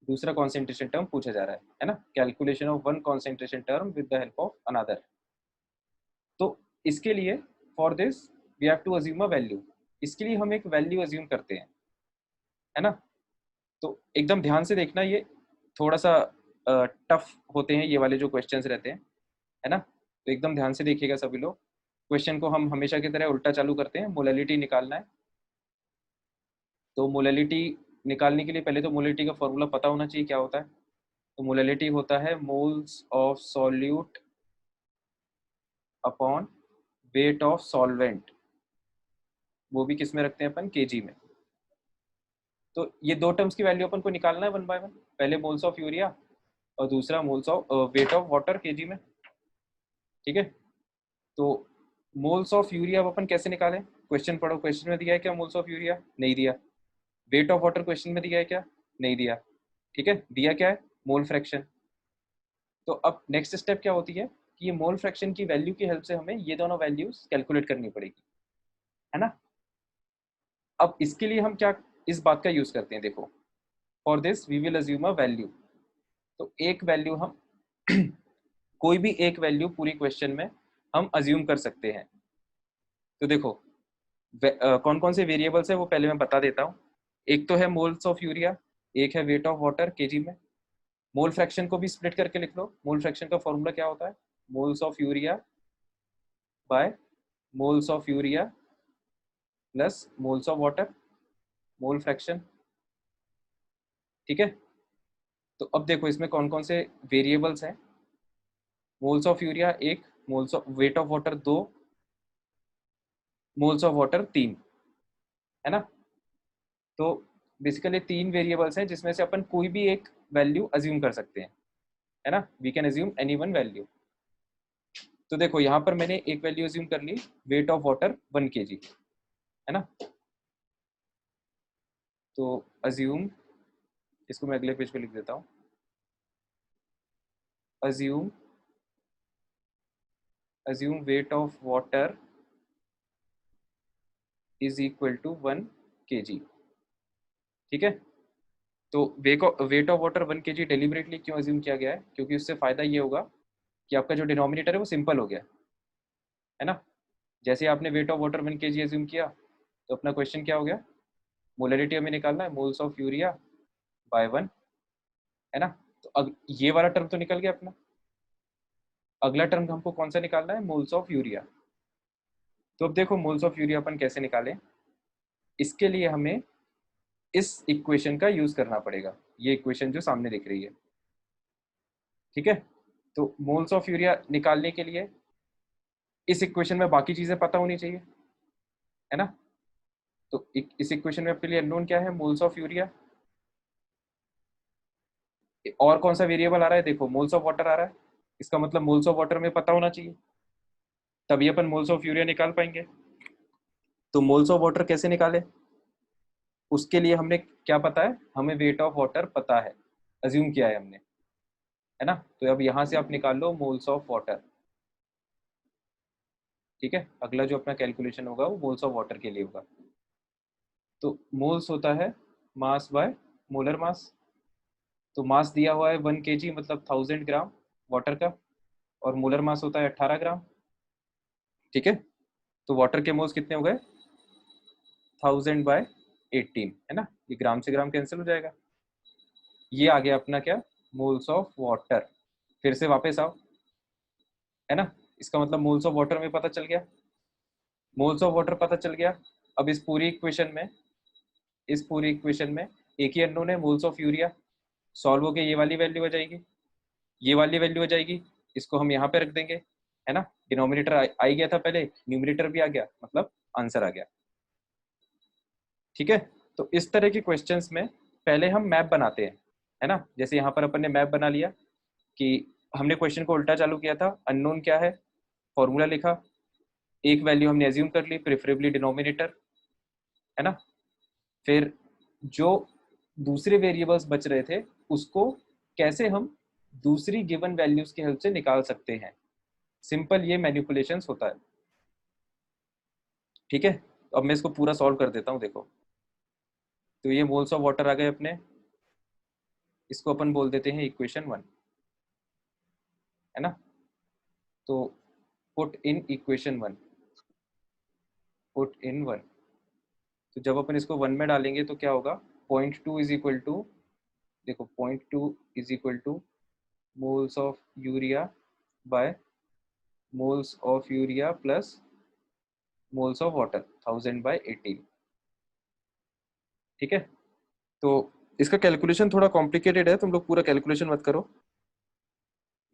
दूसरा कॉन्सेंट्रेशन टर्म पूछा जा रहा है ना। Calculation of one concentration term with the help of another. तो इसके लिए for this we have to assume a value, इसके लिए हम एक वैल्यू अज्यूम करते हैं, है ना। तो एकदम ध्यान से देखना, ये थोड़ा सा टफ होते हैं ये वाले जो क्वेश्चंस रहते हैं, है ना। तो एकदम ध्यान से देखिएगा सभी लोग। क्वेश्चन को हम हमेशा की तरह उल्टा चालू करते हैं, मोलैलिटी निकालना है। तो मोलैलिटी निकालने के लिए पहले तो मोलैलिटी का फॉर्मूला पता होना चाहिए क्या होता है। तो मोलैलिटी होता है moles of solute upon weight of solvent, वो भी किस में रखते हैं अपन, केजी में। तो ये दो टर्म्स की वैल्यू अपन को निकालना है वन बाय वन, पहले मोल्स ऑफ यूरिया और दूसरा moles of weight of water KG में। ठीक है, तो मोल्स ऑफ यूरिया अब अपन कैसे निकालें, क्वेश्चन पढ़ो, क्वेश्चन में दिया है क्या मोल्स ऑफ यूरिया, नहीं दिया। वेट ऑफ वाटर क्वेश्चन में दिया है क्या, नहीं दिया। ठीक है, दिया क्या है, मोल फ्रैक्शन। तो अब नेक्स्ट स्टेप क्या होती है कि ये मोल फ्रैक्शन की वैल्यू की हेल्प से हमें ये दोनों वैल्यूज कैलकुलेट करनी पड़ेगी, है ना। अब इसके लिए हम क्या इस बात का यूज करते हैं, देखो, for this we will assume a value. तो एक वैल्यू हम कोई भी एक वैल्यू पूरी क्वेश्चन में हम अज्यूम कर सकते हैं। तो देखो कौन कौन से वेरिएबल्स है वो पहले मैं बता देता हूँ। एक तो है मोल्स ऑफ यूरिया, एक है वेट ऑफ वाटर केजी में। मोल फ्रैक्शन को भी स्प्लिट करके लिख लो। मोल फ्रैक्शन का फॉर्मूला क्या होता है, moles of urea by moles of urea plus moles of water, mole fraction. ठीक है, तो अब देखो इसमें कौन कौन से वेरिएबल्स हैं। मोल्स ऑफ यूरिया एक, moles of weight of water दो, मोल्स ऑफ वाटर तीन, है ना। तो बेसिकली तीन वेरिएबल्स हैं जिसमें से अपन कोई भी एक वैल्यू अज्यूम कर सकते हैं, है ना। We can assume any one value. तो देखो यहाँ पर मैंने एक वैल्यू अज्यूम कर ली, वेट ऑफ वाटर 1 kg, है ना। तो अज्यूम, इसको मैं अगले पेज पे लिख देता हूँ। Assume assume weight of water is equal to 1 kg। ठीक है, तो weight of water 1 kg deliberately क्यों अज्यूम किया गया है, क्योंकि उससे फायदा ये होगा कि आपका जो डिनोमिनेटर है वो सिंपल हो गया, है ना। जैसे आपने wait of water 1 kg assume किया तो अपना क्वेश्चन क्या हो गया, मोलरिटी हमें निकालना है मोल्स ऑफ यूरिया बाय 1, है ना। तो अब ये वाला टर्म तो निकल गया अपना। अगला टर्म हमको कौन सा निकालना है, मोल्स ऑफ यूरिया। तो अब देखो मोल्स ऑफ यूरिया अपन कैसे निकालें, इसके लिए हमें इस इक्वेशन का यूज करना पड़ेगा, ये इक्वेशन जो सामने दिख रही है। ठीक है, तो मोल्स ऑफ यूरिया निकालने के लिए इस इक्वेशन में बाकी चीजें पता होनी चाहिए, है ना। तो इस इक्वेशन में अपने लिए अननोन क्या है, मोल्स ऑफ यूरिया। और कौन सा वेरिएबल आ रहा है, देखो मोल्स ऑफ वाटर आ रहा है, इसका मतलब मोल्स ऑफ वाटर में पता होना चाहिए, तभी अपन मोल्स ऑफ यूरिया निकाल पाएंगे। तो मोल्स ऑफ वाटर कैसे निकाले, उसके लिए हमने क्या पता है, हमें वेट ऑफ वाटर पता है, अज्यूम किया है हमने, है ना। तो अब यहाँ से आप निकाल लो मोल्स ऑफ वाटर। ठीक है, अगला जो अपना कैलकुलेशन होगा वो मोल्स ऑफ वाटर के लिए होगा। तो मोल्स होता है मास बाय मोलर मास। तो मास दिया हुआ है 1 kg मतलब 1000 ग्राम वाटर का, और मोलर मास होता है 18 ग्राम। ठीक है, तो वाटर के मोल्स कितने हो गए, 1000/18, है ना। ये ग्राम से ग्राम कैंसिल हो जाएगा। ये आ गया अपना क्या, मोल्स ऑफ वाटर। फिर से वापस आओ, है ना। इसका मतलब मोल्स ऑफ वाटर में पता चल गया, मोल्स ऑफ वाटर पता चल गया। अब इस पूरी इक्वेशन में एक ही अननोन है, मोल्स ऑफ यूरिया। सॉल्व होके ये वाली वैल्यू आ जाएगी, ये वाली वैल्यू आ जाएगी, इसको हम यहाँ पे रख देंगे, है ना। डिनोमिनेटर आ ही गया था पहले, न्यूमिनेटर भी आ गया, मतलब आंसर आ गया। ठीक है, तो इस तरह के क्वेश्चंस में पहले हम मैप बनाते हैं, है ना। जैसे यहाँ पर अपन ने मैप बना लिया कि हमने क्वेश्चन को उल्टा चालू किया था, अननोन क्या है, फॉर्मूला लिखा, एक वैल्यू हमने एज्यूम कर ली, प्रेफरेबली डिनोमिनेटर, है ना। फिर जो दूसरे वेरिएबल्स बच रहे थे उसको कैसे हम दूसरी गिवन वैल्यूज की हेल्प से निकाल सकते हैं, सिंपल ये मैनिपुलेशंस होता है। ठीक है, तो अब मैं इसको पूरा सॉल्व कर देता हूँ, देखो। तो ये मोल्स ऑफ वाटर आ गए अपने, इसको अपन बोल देते हैं इक्वेशन 1, है ना। तो put in equation 1, put in 1। तो जब अपन इसको 1 में डालेंगे तो क्या होगा, 0.2 इज इक्वल टू, देखो 0.2 is equal to moles of urea by moles of urea plus moles of water 1000/18। ठीक है, तो इसका कैलकुलेशन थोड़ा कॉम्प्लिकेटेड है, तुम लोग पूरा कैलकुलेशन मत करो,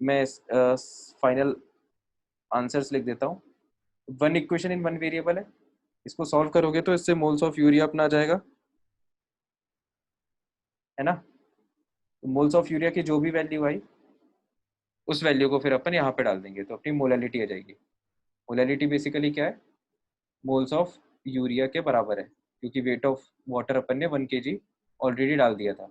मैं फाइनल आंसर्स लिख देता हूँ। One equation in one variable है, इसको सॉल्व करोगे तो इससे मोल्स ऑफ यूरिया अपना आ जाएगा, है ना। मोल्स ऑफ यूरिया की जो भी वैल्यू आई उस वैल्यू को फिर अपन यहाँ पे डाल देंगे तो अपनी मोलैलिटी आ जाएगी। मोलैलिटी बेसिकली क्या है, मोल्स ऑफ यूरिया के बराबर है, क्योंकि वेट ऑफ वाटर अपन ने 1 kg ऑलरेडी डाल दिया था।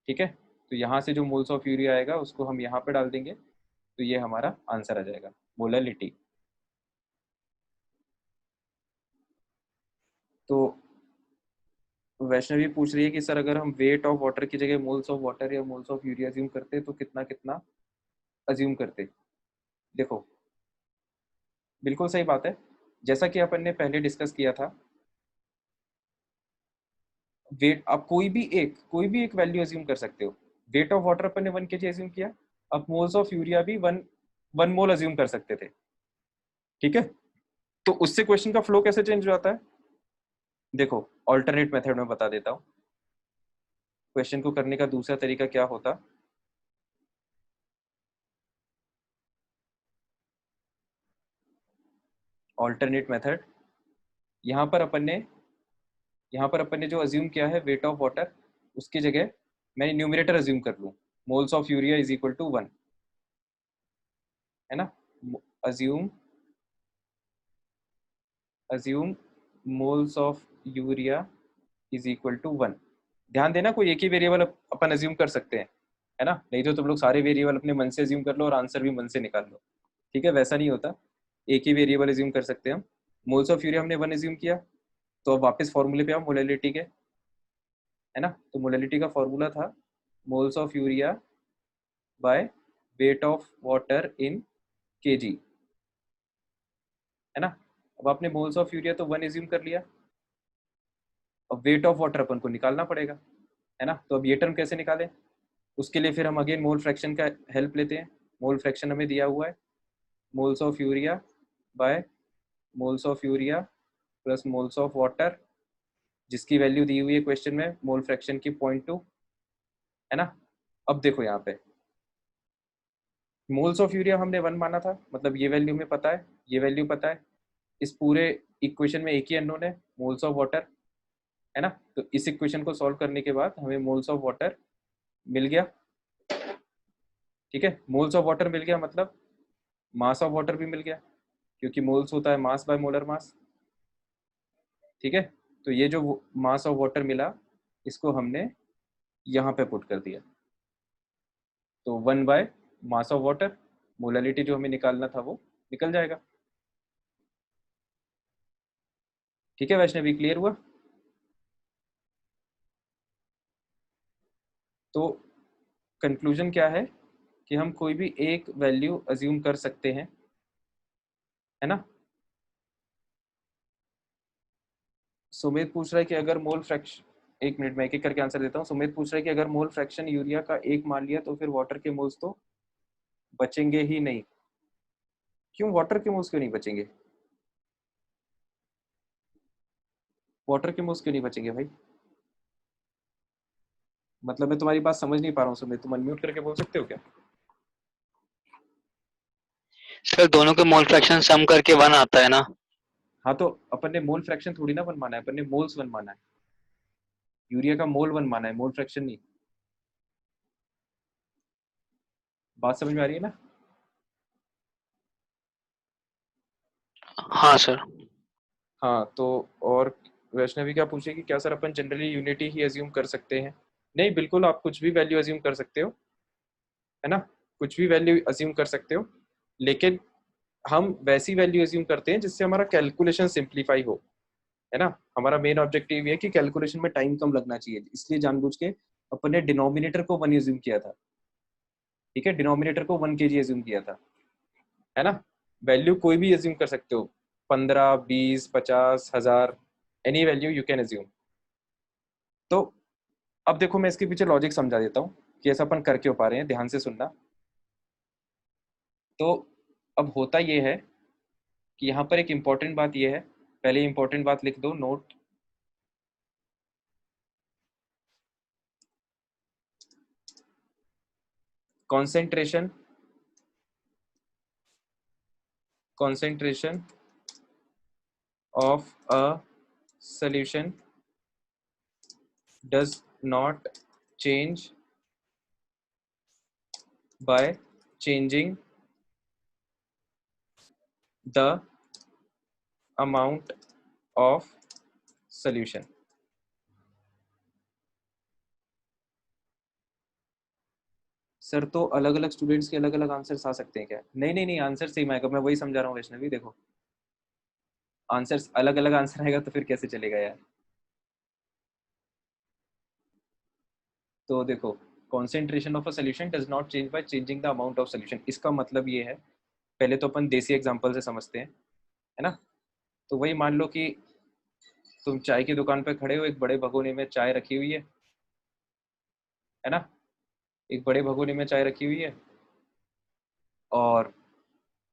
ठीक है, तो यहाँ से जो मोल्स ऑफ यूरिया आएगा उसको हम यहाँ पे डाल देंगे, तो ये हमारा आंसर आ जाएगा, मोलैलिटी। तो वैष्णवी पूछ रही है कि सर अगर हम वेट ऑफ वाटर की जगह मोल्स ऑफ वाटर या मोल्स ऑफ यूरिया अज्यूम करते तो कितना कितना अज्यूम करते। देखो बिल्कुल सही बात है, जैसा कि अपन ने पहले डिस्कस किया था, वेट आप कोई भी एक वैल्यू अज्यूम कर सकते हो। वेट ऑफ वाटर अपन ने 1 kg अज्यूम किया, अब मोल्स ऑफ यूरिया भी वन मोल अज्यूम कर सकते थे। ठीक है, तो उससे क्वेश्चन का फ्लो कैसे चेंज हो जाता है, देखो ऑल्टरनेट मेथड में बता देता हूँ। क्वेश्चन को करने का दूसरा तरीका क्या होता, ऑल्टरनेट मेथड, यहाँ पर अपन ने जो अज्यूम किया है वेट ऑफ वाटर, उसकी जगह मैं न्यूमरेटर अज्यूम कर लूँ, moles of urea is equal to 1, है ना। Assume assume moles of urea is equal to 1। ध्यान देना कोई एक ही वेरिएबल अपन अज्यूम कर सकते हैं, है ना, नहीं तो तुम लोग सारे वेरिएबल अपने मन से अज्यूम कर लो और आंसर भी मन से निकाल लो। ठीक है, वैसा नहीं होता, एक ही वेरिएबल अज्यूम कर सकते हैं हम। मोल्स ऑफ यूरिया हमने 1 अज्यूम किया, तो अब वापस फॉर्मूले पे आओ मोलैलिटी के, है ना। तो मोलैलिटी का फॉर्मूला था moles of urea by weight of water in KG, है ना। अब आपने मोल्स ऑफ यूरिया तो 1 अज्यूम कर लिया, अब वेट ऑफ वाटर अपन को निकालना पड़ेगा, है ना। तो अब ये टर्म कैसे निकालें, उसके लिए फिर हम अगेन मोल फ्रैक्शन का हेल्प लेते हैं। मोल फ्रैक्शन हमें दिया हुआ है moles of urea by moles of urea plus moles of water, जिसकी वैल्यू दी हुई है क्वेश्चन में मोल फ्रैक्शन की 0.2, है ना। अब देखो यहाँ पे मोल्स ऑफ यूरिया हमने 1 माना था, मतलब ये वैल्यू हमें पता है, ये वैल्यू पता है, इस पूरे इक्वेशन में एक ही अननोन है मोल्स ऑफ वाटर, है ना। तो इस इक्वेशन को सॉल्व करने के बाद हमें मोल्स ऑफ वाटर मिल गया। ठीक है, मोल्स ऑफ वाटर मिल गया मतलब मास ऑफ वाटर भी मिल गया, क्योंकि मोल्स होता है मास बाय मोलर मास। ठीक है, तो ये जो मास ऑफ वाटर मिला इसको हमने यहाँ पे पुट कर दिया, तो 1 bye mass of water, molality जो हमें निकालना था वो निकल जाएगा। ठीक है वैष्णवी, क्लियर हुआ। तो कंक्लूजन क्या है कि हम कोई भी एक वैल्यू अज्यूम कर सकते हैं, है ना। सुमित पूछ रहा है कि अगर मोल फ्रैक्शन, एक मिनट में एक एक करके आंसर देता हूँ। सुमित पूछ रहा है कि अगर मोल फ्रैक्शन यूरिया का 1 मान लिया तो फिर वाटर के मोल्स तो बचेंगे ही नहीं। क्यों वाटर के मोल्स क्यों नहीं बचेंगे, वाटर के मोल्स क्यों नहीं बचेंगे भाई, मतलब मैं तुम्हारी बात समझ नहीं पा रहा हूँ सुमित, तुम अनम्यूट करके बोल सकते हो क्या। सर दोनों के मोल फ्रैक्शन सम करके 1 आता है ना। हाँ तो अपन ने मोल फ्रैक्शन थोड़ी ना 1 माना है, अपन ने मोल्स 1 माना है, यूरिया का मोल 1 माना है, मोल फ्रैक्शन नहीं। बात समझ में आ रही है ना। हाँ सर। हाँ तो और वैष्णवी क्या पूछेगी, क्या सर अपन जनरली यूनिटी ही अज्यूम कर सकते हैं। नहीं, बिल्कुल आप कुछ भी वैल्यू अज्यूम कर सकते हो, है ना, कुछ भी वैल्यू अज्यूम कर सकते हो, लेकिन हम वैसी वैल्यू अज्यूम करते हैं जिससे हमारा कैलकुलेशन सिंप्लीफाई हो, है ना। हमारा मेन ऑब्जेक्टिव ये है कि कैलकुलेशन में टाइम कम लगना चाहिए, इसलिए जानबूझ के अपन ने डिनोमिनेटर को 1 अज्यूम किया था। ठीक है, डिनोमिनेटर को 1 kg अज्यूम किया था, है ना। वैल्यू कोई भी अज्यूम कर सकते हो, 15, 20, 50, 1000, any value you can assume. तो अब देखो मैं इसके पीछे लॉजिक समझा देता हूँ कि ऐसा अपन कर क्यों पा रहे हैं, ध्यान से सुनना। तो अब होता ये है कि यहाँ पर एक इम्पॉर्टेंट बात ये है, पहले इम्पॉर्टेंट बात लिख दो, note. concentration of a solution does not change by changing the amount of solution. Sir तो अलग अलग स्टूडेंट्स के अलग अलग आंसर्स आ सकते हैं क्या? नहीं नहीं नहीं, आंसर सेम आएगा, मैं वही समझा रहा हूँ वैष्णवी। देखो आंसर्स अलग अलग आंसर आएगा तो फिर कैसे चलेगा यार? तो देखो concentration of a solution does not change by changing the amount of solution, इसका मतलब ये है, पहले तो अपन देसी एग्जांपल से समझते हैं, है ना? तो वही मान लो कि तुम चाय की दुकान पे खड़े हो, एक बड़े भगोने में चाय रखी हुई है ना? एक बड़े भगोने में चाय रखी हुई है, और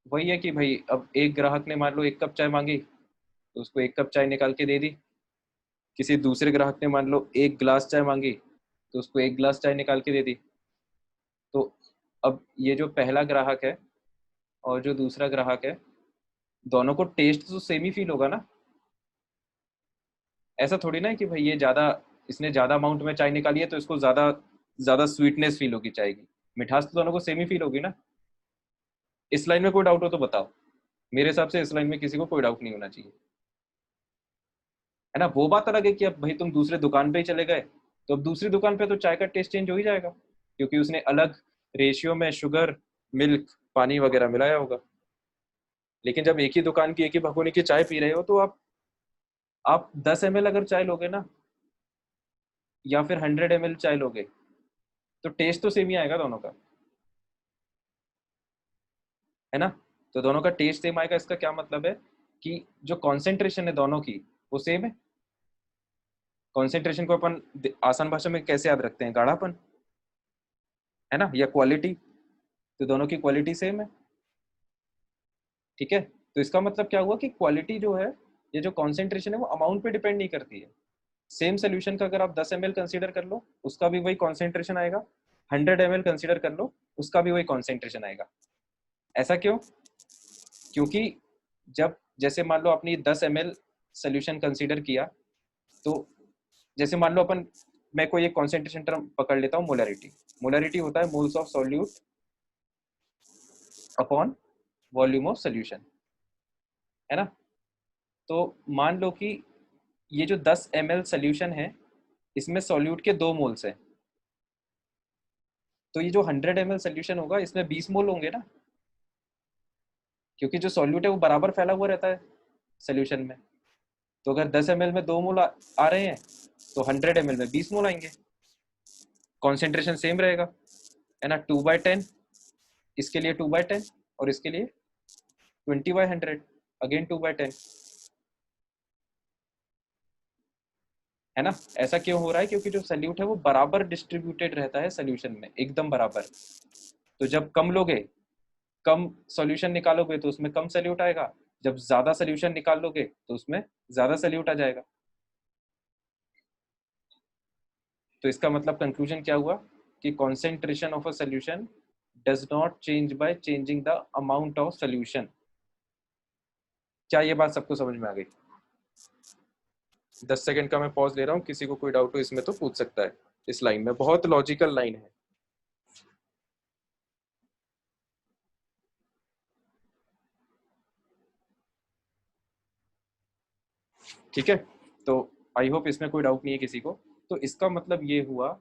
वही है कि भाई अब एक ग्राहक ने मान लो 1 कप चाय मांगी तो उसको 1 कप चाय निकाल के दे दी। किसी दूसरे ग्राहक ने मान लो 1 गिलास चाय मांगी तो उसको 1 गिलास चाय निकाल के दे दी। तो अब ये जो पहला ग्राहक है और जो दूसरा ग्राहक है, दोनों को टेस्ट तो सेम ही फील होगा ना? ऐसा थोड़ी ना है कि भाई ये ज्यादा, इसने ज्यादा अमाउंट में चाय निकाली है तो इसको ज्यादा ज्यादा स्वीटनेस फील होगी चाय की। मिठास तो दोनों को सेम ही फील होगी ना? इस लाइन में कोई डाउट हो तो बताओ। मेरे हिसाब से इस लाइन में किसी को कोई डाउट नहीं होना चाहिए, है ना? वो बात अलग है कि अब भाई तुम दूसरे दुकान पे ही चले गए तो अब दूसरी दुकान पे तो चाय का टेस्ट चेंज हो ही जाएगा, क्योंकि उसने अलग रेशियो में शुगर, मिल्क, पानी वगैरह मिलाया होगा। लेकिन जब एक ही दुकान की एक ही भगोनी की चाय पी रहे हो तो आप 10 ml अगर चाय लोगे ना, या फिर 100 ml चाय लोगे, तो टेस्ट तो सेम ही आएगा दोनों का, है ना? तो दोनों का टेस्ट सेम आएगा, इसका क्या मतलब है कि जो कॉन्सेंट्रेशन है दोनों की वो सेम है। कॉन्सेंट्रेशन को अपन आसान भाषा में कैसे याद रखते हैं? गाढ़ापन, है ना, या क्वालिटी। तो दोनों की क्वालिटी सेम है, ठीक है? तो इसका मतलब क्या हुआ कि क्वालिटी जो है, ये जो कॉन्सेंट्रेशन है वो अमाउंट पे डिपेंड नहीं करती है। सेम सोल्यूशन का अगर आप 10 ml कंसीडर कर लो उसका भी वही कॉन्सेंट्रेशन आएगा, 100 ml कंसीडर कर लो उसका भी वही कॉन्सेंट्रेशन आएगा। ऐसा क्यों? क्योंकि जब जैसे मान लो आपने 10 ml सोल्यूशन कंसीडर किया, तो जैसे मान लो अपन, मैं कोई एक कॉन्सेंट्रेशन टर्म पकड़ लेता हूँ, मोलरिटी। मोलरिटी होता है moles of solute upon volume of solution, है ना? तो मान लो कि ये जो 10 ml सोल्यूशन है इसमें सॉल्यूट के 2 मोल्स हैं, तो ये जो 100 ml सोल्यूशन होगा इसमें 20 मोल होंगे ना, क्योंकि जो सॉल्यूट है वो बराबर फैला हुआ रहता है सोल्यूशन में। तो अगर 10 ml में 2 मोल आ रहे हैं तो 100 ml में 20 मोल आएंगे, कॉन्सेंट्रेशन सेम रहेगा, है ना? 2/10, इसके लिए 2/10 और इसके लिए 20/100, अगेन 2/10, है ना? ऐसा क्यों हो रहा है? क्योंकि जो सोल्यूट है वो बराबर डिस्ट्रीब्यूटेड रहता है सोल्यूशन में, एकदम बराबर। तो जब कम लोगे, कम सॉल्यूशन निकालोगे तो उसमें कम सोल्यूट आएगा, जब ज्यादा सोल्यूशन निकाल लोगे तो उसमें ज्यादा सोल्यूट आ जाएगा। तो इसका मतलब कंक्लूजन क्या हुआ कि concentration of a solution does not change by changing the amount of solution. क्या ये बात सबको समझ में आ गई? 10 सेकंड का मैं पॉज ले रहा हूँ, किसी को कोई डाउट हो इसमें तो पूछ सकता है। इस लाइन में बहुत लॉजिकल लाइन है, ठीक है? तो आई होप इसमें कोई डाउट नहीं है किसी को। तो इसका मतलब ये हुआ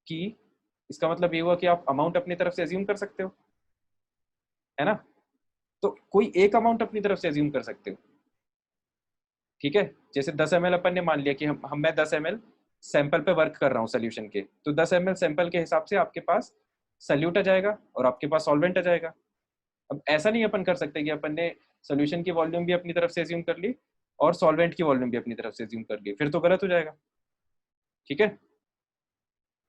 कि आप अमाउंट अपनी तरफ से अज्यूम कर सकते हो, है ना? तो कोई एक अमाउंट अपनी तरफ से अज्यूम कर सकते हो, ठीक है? जैसे 10 ml अपन ने मान लिया कि मैं 10 ml सैंपल पे वर्क कर रहा हूँ सोल्यूशन के, तो 10 ml सैंपल के हिसाब से आपके पास सोल्यूट आ जाएगा और आपके पास सॉल्वेंट आ जाएगा। अब ऐसा नहीं अपन कर सकते कि अपन ने सोल्यूशन की वॉल्यूम भी अपनी तरफ से अज्यूम कर ली और सॉल्वेंट की वॉल्यूम भी अपनी तरफ से अज्यूम कर ली, फिर तो गलत हो जाएगा, ठीक है?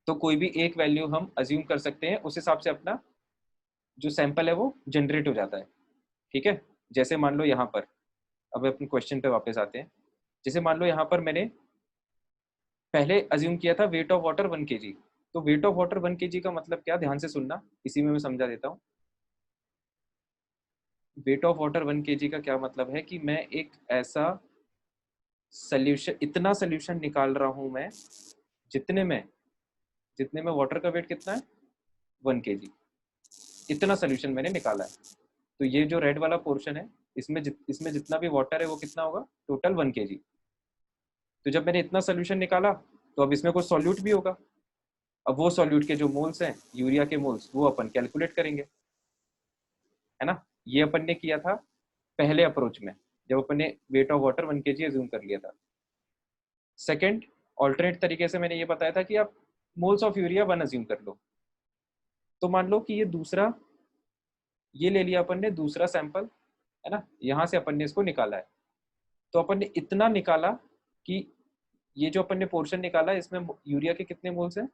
तो कोई भी एक वैल्यू हम अज्यूम कर सकते हैं, उस हिसाब से अपना जो सैंपल है वो जनरेट हो जाता है, ठीक है? जैसे मान लो यहाँ पर, अब अपने क्वेश्चन पे वापस आते हैं। जैसे मान लो यहाँ पर मैंने पहले अज्यूम किया था वेट ऑफ वाटर 1 kg, तो वेट ऑफ वाटर 1 kg का मतलब क्या, ध्यान से सुनना, इसी में मैं समझा देता हूँ। वेट ऑफ वाटर 1 kg का क्या मतलब है कि मैं एक ऐसा सोल्यूशन, इतना सोल्यूशन निकाल रहा हूं मैं जितने में वाटर का वेट कितना है, 1 kg, इतना सोल्यूशन मैंने निकाला है। तो ये जो रेड वाला पोर्शन है, इसमें जितना भी वाटर है वो कितना होगा, टोटल 1 kg। तो जब मैंने इतना सोल्यूशन निकाला तो अब इसमें कुछ सॉल्यूट भी होगा। अब वो सॉल्यूट के जो मोल्स हैं, यूरिया के मोल्स, वो अपन कैलकुलेट करेंगे, है ना। ये अपन ने किया था पहले अप्रोच में, जब अपन ने wait of water 1 kg assume कर लिया था। सेकंड ऑल्टरनेट तरीके से मैंने ये बताया था कि आप मोल्स ऑफ यूरिया 1 अज्यूम कर लो। तो मान लो कि ये ले लिया अपन ने दूसरा सैंपल, है ना, यहाँ से अपन ने इसको निकाला है। तो अपन ने इतना निकाला कि ये जो अपन ने पोर्शन निकाला इसमें यूरिया के कितने मोल्स हैं,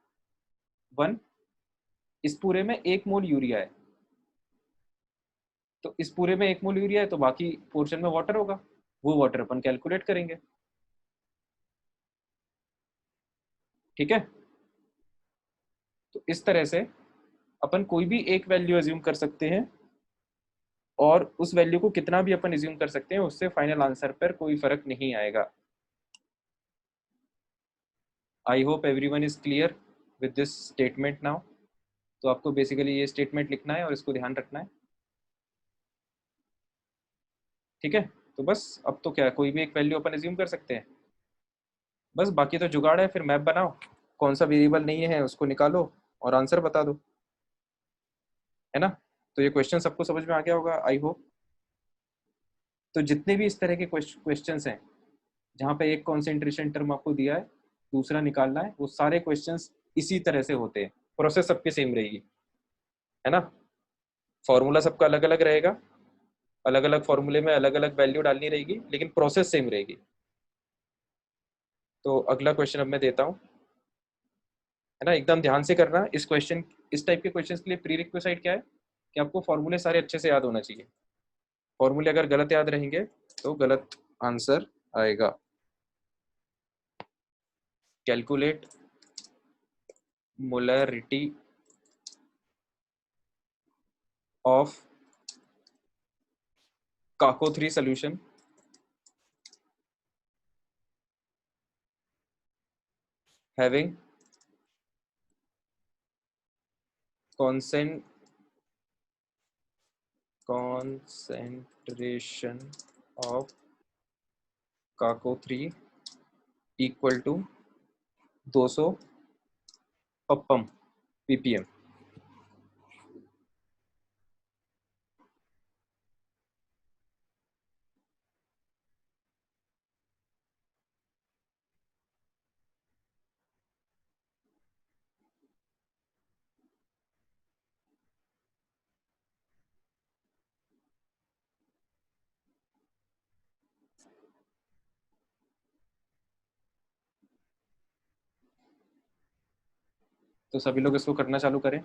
1। इस पूरे में 1 मोल यूरिया है, तो इस पूरे में 1 मोल यूरिया है, तो बाकी पोर्शन में वाटर होगा, वो वाटर अपन कैलकुलेट करेंगे। ठीक है, तो इस तरह से अपन कोई भी एक वैल्यू एज्यूम कर सकते हैं, और उस वैल्यू को कितना भी अपन एज्यूम कर सकते हैं, उससे फाइनल आंसर पर कोई फर्क नहीं आएगा। I hope everyone is clear with this statement now. तो आपको बेसिकली ये स्टेटमेंट लिखना है और इसको ध्यान रखना है। ठीक है, तो बस अब तो क्या, कोई भी एक वैल्यू अपन एज्यूम कर सकते हैं, बस बाकी तो जुगाड़ है। फिर मैप बनाओ, कौन सा वेरिएबल नहीं है उसको निकालो और आंसर बता दो, है ना। तो ये क्वेश्चन सबको समझ में आ गया होगा, आई होप। तो जितने भी इस तरह के क्वेश्चंस हैं जहाँ पे एक कॉन्सेंट्रेशन टर्म आपको दिया है, दूसरा निकालना है, वो सारे क्वेश्चंस इसी तरह से होते हैं। प्रोसेस सबकी सेम रहेगी, है ना। फॉर्मूला सबका अलग अलग रहेगा, अलग अलग फॉर्मूले में अलग अलग वैल्यू डालनी रहेगी, लेकिन प्रोसेस सेम रहेगी। तो अगला क्वेश्चन अब मैं देता हूँ, है ना। एकदम ध्यान से करना इस टाइप के क्वेश्चन के लिए प्री रिक्विजिट क्या है कि आपको फॉर्मूले सारे अच्छे से याद होना चाहिए। फॉर्मूले अगर गलत याद रहेंगे तो गलत आंसर आएगा। Calculate molarity of Kako 3 solution having concentration of Kako 3 equal to 200 ppm। तो सभी लोग इसको करना चालू करें।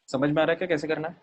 समझ में आ रहा है क्या कैसे करना है?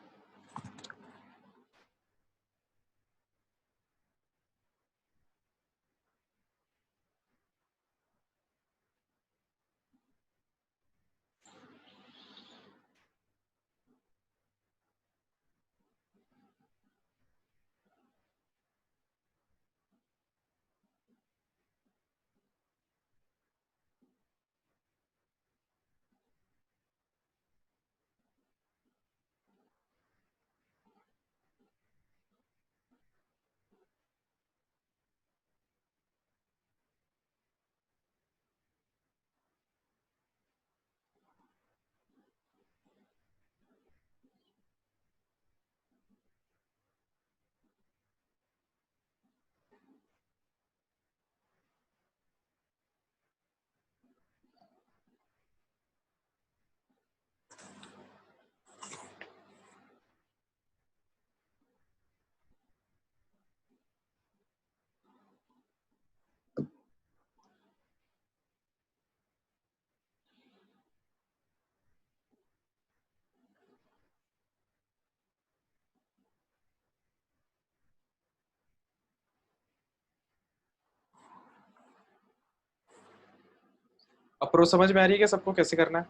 अप्रोच समझ में आ रही है क्या सबको कैसे करना है?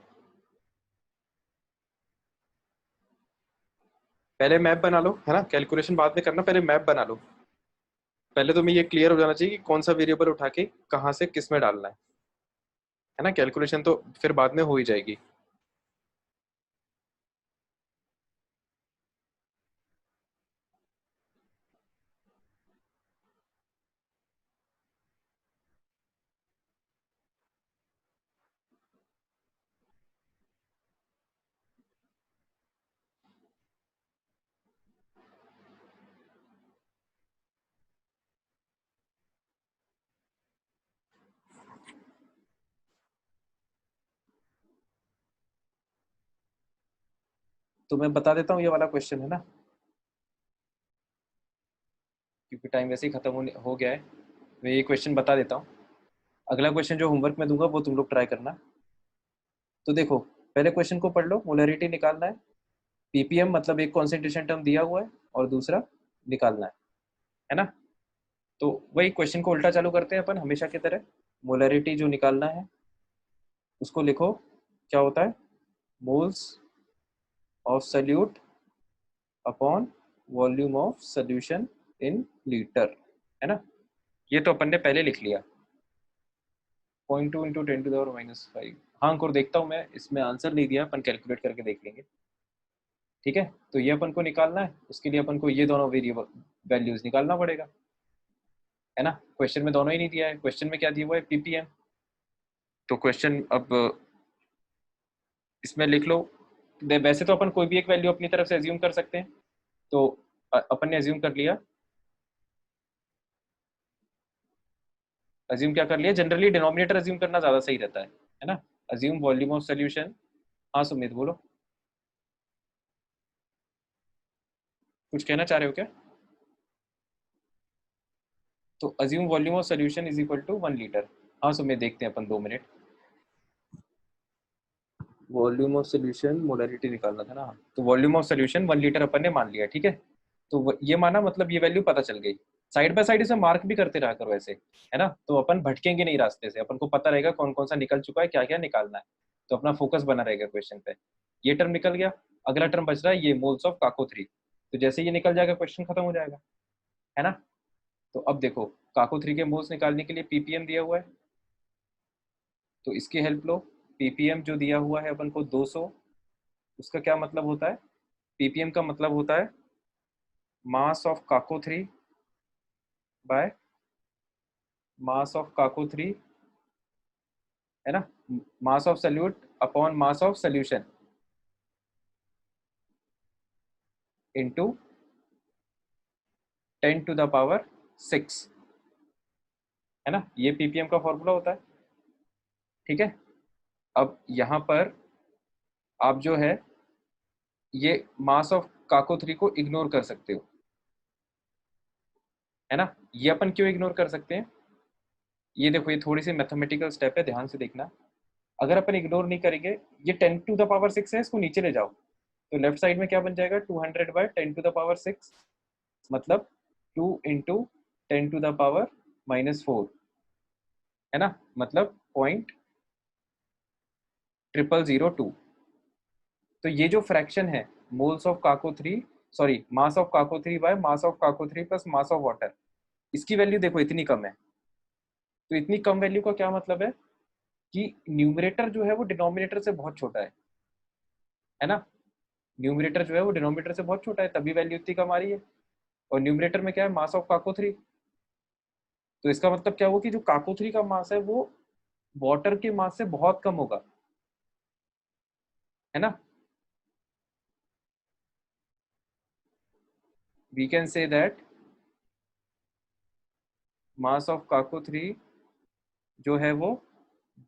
पहले मैप बना लो, है ना, कैलकुलेशन बाद में करना, पहले मैप बना लो। पहले तो मैं ये क्लियर हो जाना चाहिए कि कौन सा वेरिएबल उठा के कहाँ से किस में डालना है ना। कैलकुलेशन तो फिर बाद में हो ही जाएगी। तो मैं बता देता हूँ ये वाला क्वेश्चन, है ना, क्योंकि टाइम वैसे ही खत्म हो गया है। मैं ये क्वेश्चन बता देता हूँ। अगला क्वेश्चन जो होमवर्क में दूंगा वो तुम लोग ट्राई करना। तो देखो, पहले क्वेश्चन को पढ़ लो। मोलरिटी निकालना है, पीपीएम मतलब एक कॉन्सेंट्रेशन टर्म दिया हुआ है और दूसरा निकालना है ना। तो वही क्वेश्चन को उल्टा चालू करते हैं अपन हमेशा की तरह। मोलरिटी जो निकालना है उसको लिखो, क्या होता है, moles of solute upon volume of solution in litre, है ना। ये तो अपन ने पहले लिख लिया, 0.2 इंटू 10⁻⁻5। हाँ अंकुर, देखता हूँ मैं, इसमें आंसर नहीं दिया, अपन कैलकुलेट करके देख लेंगे। ठीक है, तो ये अपन को निकालना है, उसके लिए अपन को ये दोनों वेरिएबल वैल्यूज निकालना पड़ेगा, है ना। क्वेश्चन में दोनों ही नहीं दिया है, क्वेश्चन में क्या दिया हुआ है, पीपीएम। तो क्वेश्चन अब इसमें लिख लो। वैसे तो अपन कोई भी एक वैल्यू अपनी तरफ से एज्यूम कर सकते हैं, तो अपन ने एज्यूम कर लिया। अज्यूम क्या कर लिया, जनरली डिनोमिनेटर अज्यूम करना ज्यादा सही रहता है ना। Assume volume of solution. हाँ सुमित बोलो, कुछ कहना चाह रहे हो क्या? तो assume volume of solution is equal to 1 litre. हाँ सुमित, देखते हैं अपन 2 मिनट। वॉल्यूम ऑफ सोल्यूशन मोलरिटी निकालना था ना, तो वॉल्यूम ऑफ सोल्यूशन 1 लीटर अपन ने मान लिया, ठीक है। तो ये माना, मतलब ये वैल्यू पता चल गई। साइड बाय साइड इसे मार्क भी करते रहा करो ऐसे, है ना, तो अपन भटकेंगे नहीं रास्ते से, अपन को पता रहेगा कौन कौन सा निकल चुका है, क्या क्या निकालना है। तो अपना फोकस बना रहेगा क्वेश्चन पे। ये टर्म निकल गया, अगला टर्म बच रहा है ये मोल्स ऑफ काको 3। तो जैसे ये निकल जाएगा क्वेश्चन खत्म हो जाएगा, है ना। तो अब देखो, काको 3 के मोल्स निकालने के लिए पीपीएम दिया हुआ है, तो इसकी हेल्प लो। पीपीएम जो दिया हुआ है अपन को 200, उसका क्या मतलब होता है, पीपीएम का मतलब होता है मास ऑफ काको 3 बाय मास ऑफ काको 3, है ना, mass of solute upon mass of solution into 10⁻⁶, है ना। ये पीपीएम का फॉर्मूला होता है, ठीक है। अब यहाँ पर आप जो है ये मास ऑफ काको 3 को इग्नोर कर सकते हो, है ना। ये अपन क्यों इग्नोर कर सकते हैं, ये देखो, ये थोड़ी सी मैथमेटिकल स्टेप है, ध्यान से देखना। अगर अपन इग्नोर नहीं करेंगे, ये 10⁻⁶ है, इसको नीचे ले जाओ, तो लेफ्ट साइड में क्या बन जाएगा 200 बाय 10⁻6, मतलब 2 इंटू 10⁻⁻4, है ना, मतलब 0.0002। तो ये जो फ्रैक्शन है मोल्स ऑफ काको 3, सॉरी मास ऑफ काको 3 बाय मास ऑफ काको 3 प्लस मास ऑफ वाटर, इसकी वैल्यू देखो इतनी कम है। तो इतनी कम वैल्यू का क्या मतलब है कि न्यूमरेटर जो है वो डिनोमिनेटर से बहुत छोटा है ना, न्यूमरेटर जो है वो डिनोमिनेटर से बहुत छोटा है, तभी वैल्यू इतनी कम आ रही है। और न्यूमरेटर में क्या है, मास ऑफ काको 3। तो इसका मतलब क्या हुआ कि जो काको 3 का मास है वो वाटर के मास से बहुत कम होगा, है ना। We can say that mass of काको 3 जो है वो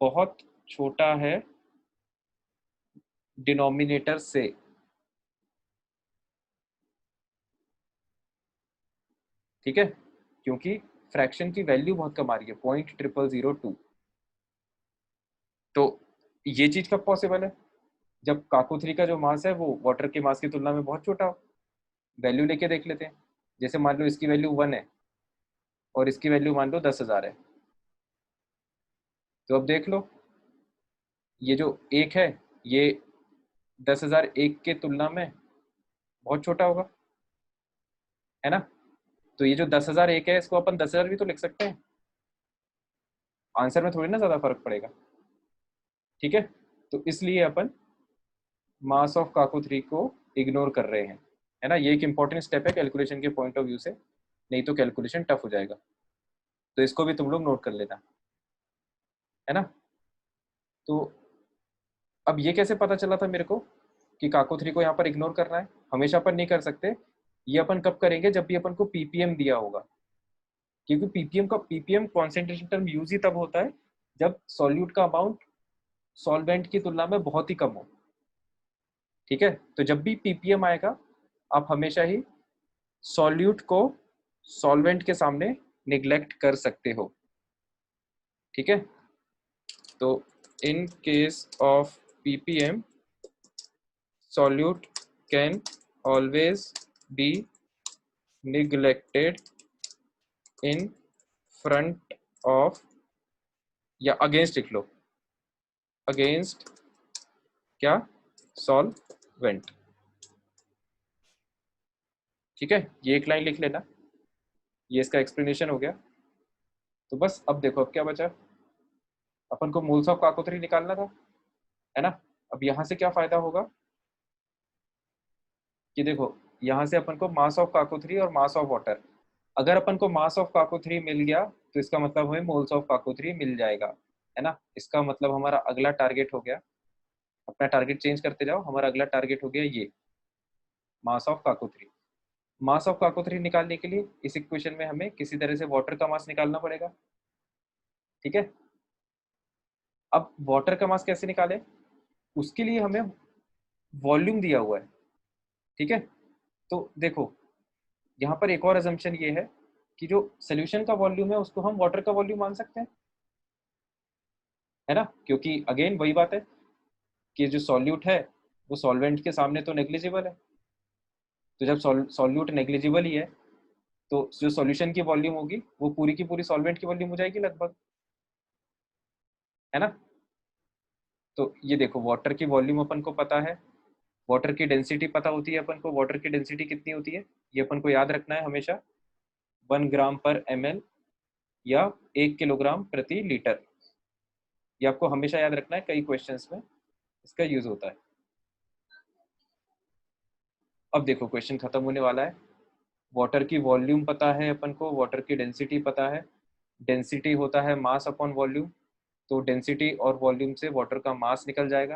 बहुत छोटा है डिनोमिनेटर से। ठीक है, क्योंकि फ्रैक्शन की वैल्यू बहुत कम आ रही है 0.0002। तो ये चीज कब पॉसिबल है, जब काको 3 का जो मास है वो वाटर के मास की तुलना में बहुत छोटा हो। वैल्यू लेके देख लेते हैं। जैसे मान लो इसकी वैल्यू 1 है और इसकी वैल्यू मान लो 10,000 है। तो अब देख लो ये जो एक है ये 10,000 एक के तुलना में बहुत छोटा होगा, है ना। तो ये जो 10,000 एक है इसको अपन 10,000 भी तो लिख सकते हैं, आंसर में थोड़ी ना ज्यादा फर्क पड़ेगा। ठीक है, तो इसलिए अपन मास ऑफ काको 3 को इग्नोर कर रहे हैं, है ना। ये एक इंपॉर्टेंट स्टेप है कैलकुलेशन के पॉइंट ऑफ व्यू से, नहीं तो कैलकुलेशन टफ हो जाएगा। तो इसको भी तुम लोग नोट कर लेना, है ना। तो अब ये कैसे पता चला था मेरे को कि काको 3 को यहाँ पर इग्नोर करना है, हमेशा अपन नहीं कर सकते। ये अपन कब करेंगे, जब भी अपन को पीपीएम दिया होगा, क्योंकि पीपीएम कॉन्सेंट्रेशन टर्म यूज ही तब होता है जब सॉल्यूट का अमाउंट सॉल्वेंट की तुलना में बहुत ही कम हो। ठीक है, तो जब भी पीपीएम आएगा आप हमेशा ही सॉल्यूट को सॉल्वेंट के सामने निग्लेक्ट कर सकते हो। ठीक है, तो in case of ppm solute can always be neglected in front of, या अगेंस्ट लिख लो, अगेंस्ट क्या, सॉल्वेंट। ठीक है, ये एक लाइन लिख लेना, ये इसका एक्सप्लेनेशन हो गया। तो बस अब देखो अब क्या बचा, अपन को मोल्स ऑफ काको 3 निकालना था, है ना। अब यहाँ से क्या फायदा होगा कि देखो यहाँ से अपन को मास ऑफ काको 3 और मास ऑफ वाटर, अगर अपन को मास ऑफ काको 3 मिल गया तो इसका मतलब हमें मोल्स ऑफ काको 3 मिल जाएगा, है ना। इसका मतलब हमारा अगला टारगेट हो गया, अपना टारगेट चेंज करते जाओ, हमारा अगला टारगेट हो गया ये मास ऑफ काको 3। मास ऑफ काको 3 निकालने के लिए इस इक्वेशन में हमें किसी तरह से वाटर का मास निकालना पड़ेगा। ठीक है, अब वाटर का मास कैसे निकाले, उसके लिए हमें वॉल्यूम दिया हुआ है। ठीक है, तो देखो यहाँ पर एक और अजम्पशन ये है कि जो सोल्यूशन का वॉल्यूम है उसको हम वाटर का वॉल्यूम मान सकते हैं, है ना, क्योंकि अगेन वही बात है कि जो सॉल्यूट है वो सॉल्वेंट के सामने तो नेग्लिजिबल है। तो जब सॉल्यूट नेग्लिजिबल ही है तो जो सॉल्यूशन की वॉल्यूम होगी वो पूरी की पूरी सॉल्वेंट की वॉल्यूम हो जाएगी लगभग, है ना। तो ये देखो वाटर की वॉल्यूम अपन को पता है, वाटर की डेंसिटी पता होती है अपन को, वाटर की डेंसिटी कितनी होती है ये अपन को याद रखना है हमेशा, 1 ग्राम/ml या 1 किलोग्राम/लीटर। ये आपको हमेशा याद रखना है, कई क्वेश्चंस में इसका यूज होता है। अब देखो क्वेश्चन खत्म होने वाला है, वाटर की वॉल्यूम पता है अपन को, वाटर की डेंसिटी पता है, डेंसिटी होता है मास अपॉन वॉल्यूम, तो डेंसिटी और वॉल्यूम से वाटर का मास निकल जाएगा,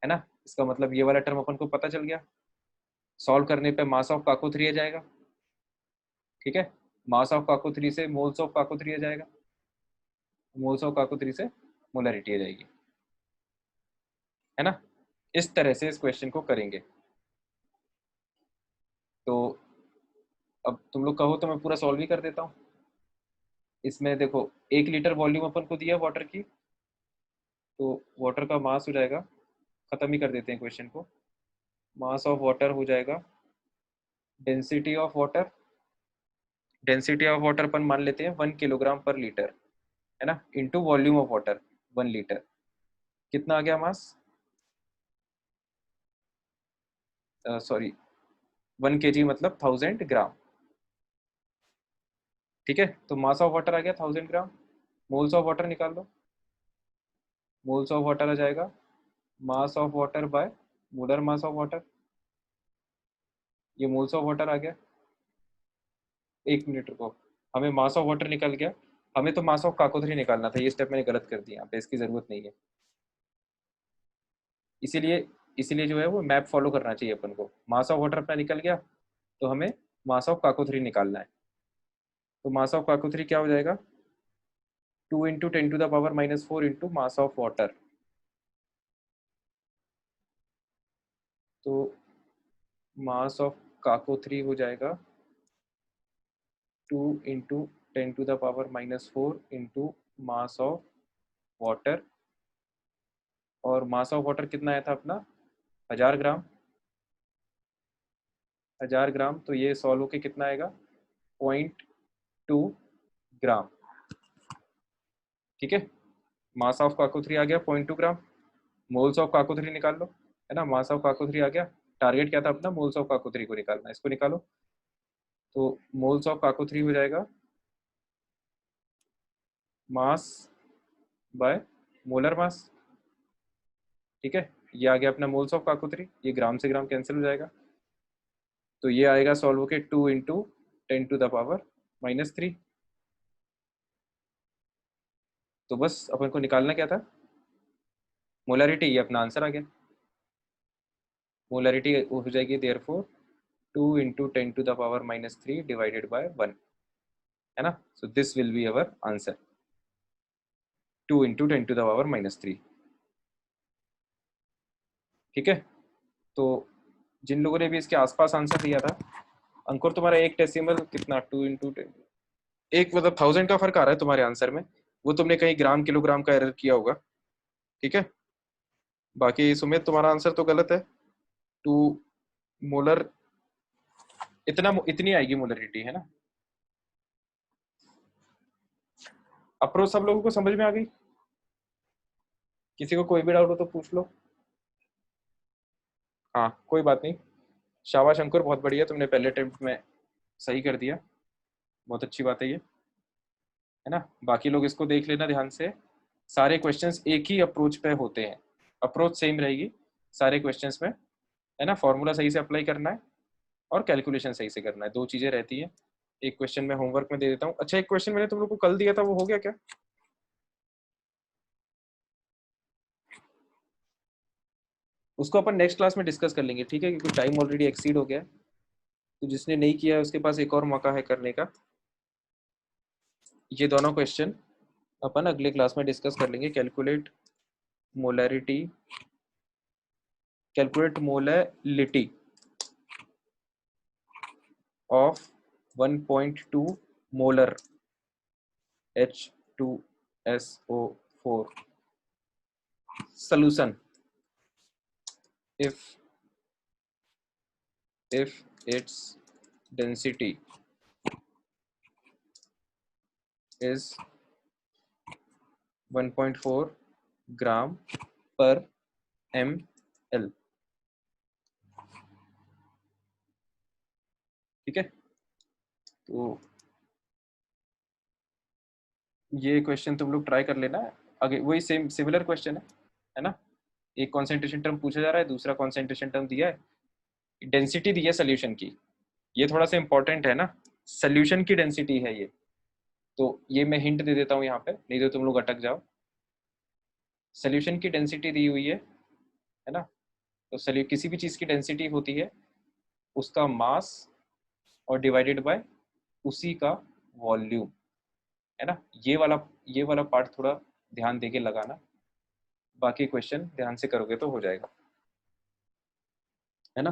है ना। इसका मतलब ये वाला टर्म अपन को पता चल गया। सॉल्व करने पे मास ऑफ काको 3 आ जाएगा। ठीक है, मास ऑफ काको 3 से मोल्स ऑफ काको 3 आ जाएगा, मोल्स ऑफ काको 3 से मोलरिटी आ जाएगी, है ना। इस तरह से इस क्वेश्चन को करेंगे। तो अब तुम लोग कहो तो मैं पूरा सॉल्व ही कर देता हूँ। इसमें देखो 1 लीटर वॉल्यूम अपन को दिया वाटर की, तो वाटर का मास हो जाएगा, खत्म ही कर देते हैं क्वेश्चन को, मास ऑफ वाटर हो जाएगा density of water, density of water अपन मान लेते हैं 1 किलोग्राम पर लीटर, है ना, into volume of water 1 litre, कितना आ गया मास, सॉरी 1 kg मतलब 1000 ग्राम। ठीक है, तो मास ऑफ वाटर आ गया 1000 ग्राम। मोल्स ऑफ वाटर निकाल लो, मोल्स ऑफ वाटर आ जाएगा mass of water by molar mass of water, ये मोल्स ऑफ वाटर आ गया। 1 मिनट रुको, हमें मास ऑफ वाटर निकल गया, हमें तो मास ऑफ काकोथरी निकालना था, ये स्टेप मैंने गलत कर दिया, यहाँ पे इसकी जरूरत नहीं है, इसीलिए इसीलिए जो है वो मैप फॉलो करना चाहिए अपन को। मास ऑफ वाटर अपना निकल गया, तो हमें मास ऑफ काकोथरी निकालना है। तो मास ऑफ काकोथरी क्या हो जाएगा, 2 into 10⁻⁻⁴ into mass of water. तो मास ऑफ काकोथरी हो जाएगा 2 into 10⁻⁻⁴ into mass of water, और मास ऑफ वाटर कितना आया था अपना 1000 ग्राम, 1000 ग्राम, तो ये सॉल्व होके कितना आएगा 0.2 ग्राम। ठीक है, मास ऑफ काकोथरी आ गया 0.2 ग्राम, मोल्स ऑफ काकोथरी निकाल लो, है ना, मास ऑफ काकोथरी आ गया, टारगेट क्या था अपना मोल्स ऑफ काकोथरी को निकालना, इसको निकालो। तो मोल्स ऑफ काकोथरी हो जाएगा मास बाय मोलर मास। ठीक है, ये आ गया अपना मोल्स ऑफ काकोथरी, ये ग्राम से ग्राम कैंसिल हो जाएगा, तो ये आएगा सॉल्व होके 2 इंटू 10⁻⁻3। तो बस अपन को निकालना क्या था, मोलरिटी, ये अपना आंसर आ गया। मोलरिटी हो जाएगी देयरफॉर 2 इंटू 10⁻⁻3 डिवाइडेड बाय 1, है ना, so this will be our answer 2 into 10⁻⁻3। ठीक है, तो जिन लोगों ने भी इसके आसपास आंसर दिया था, अंकुर तुम्हारा एक डेसिमल कितना 2 इंटू 10, एक मतलब 1000 का फर्क आ रहा है तुम्हारे आंसर में, वो तुमने कहीं ग्राम किलोग्राम का एरर किया होगा। ठीक है, बाकी सुमित तुम्हारा आंसर तो गलत है, 2 मोलर, इतनी आएगी मोलरिटी, है ना। अप्रोच सब लोगों को समझ में आ गई, किसी को कोई भी डाउट हो तो पूछ लो। हाँ कोई बात नहीं, शाबाश अंकुर, बहुत बढ़िया, तुमने पहले अटेम्प्ट में सही कर दिया, बहुत अच्छी बात है ये, है ना। बाकी लोग इसको देख लेना ध्यान से, सारे क्वेश्चंस एक ही अप्रोच पे होते हैं, अप्रोच सेम रहेगी सारे क्वेश्चंस में, है ना, फॉर्मूला सही से अप्लाई करना है और कैलकुलेशन सही से करना है, दो चीजें रहती हैं। एक क्वेश्चन मैं होमवर्क में दे देता हूँ। अच्छा, एक क्वेश्चन मैंने तुम लोग को कल दिया था, वो हो गया क्या, उसको अपन नेक्स्ट क्लास में डिस्कस कर लेंगे, ठीक है, क्योंकि टाइम ऑलरेडी एक्सीड हो गया है, तो जिसने नहीं किया है उसके पास एक और मौका है करने का। ये दोनों क्वेश्चन अपन अगले क्लास में डिस्कस कर लेंगे। Molarity calculate molality of 1.2 molar H2SO4 solution if its density is 1.4 ग्राम पर ml। ठीक है, तो ये क्वेश्चन तुम लोग ट्राई कर लेना, आगे वही सेम सिमिलर क्वेश्चन है ना, एक कॉन्सेंट्रेशन टर्म पूछा जा रहा है, दूसरा कॉन्सेंट्रेशन टर्म दिया है, डेंसिटी दी है सोल्यूशन की, ये थोड़ा सा इंपॉर्टेंट है ना, सोल्यूशन की डेंसिटी है ये, तो ये मैं हिंट दे देता हूँ यहाँ पे, नहीं तो तुम लोग अटक जाओ। सोल्यूशन की डेंसिटी दी हुई है ना, तो किसी भी चीज़ की डेंसिटी होती है उसका मास और डिवाइडेड बाय उसी का वॉल्यूम, है ना, ये वाला पार्ट थोड़ा ध्यान देके लगाना, बाकी क्वेश्चन ध्यान से करोगे तो हो जाएगा, है ना।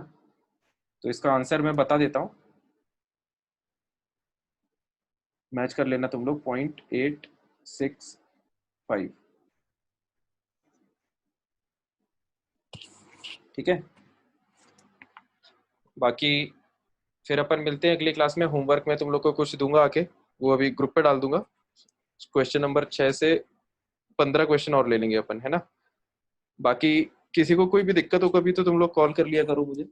तो इसका आंसर मैं बता देता हूँ, मैच कर लेना तुम लोग, 0.865। ठीक है, बाकी फिर अपन मिलते हैं अगली क्लास में। होमवर्क में तुम लोग को कुछ दूंगा आके, वो अभी ग्रुप पे डाल दूंगा। क्वेश्चन नंबर 6 से 15 क्वेश्चन और ले लेंगे अपन, है ना। बाकी किसी को कोई भी दिक्कत हो कभी तो तुम लोग कॉल कर लिया करो मुझे,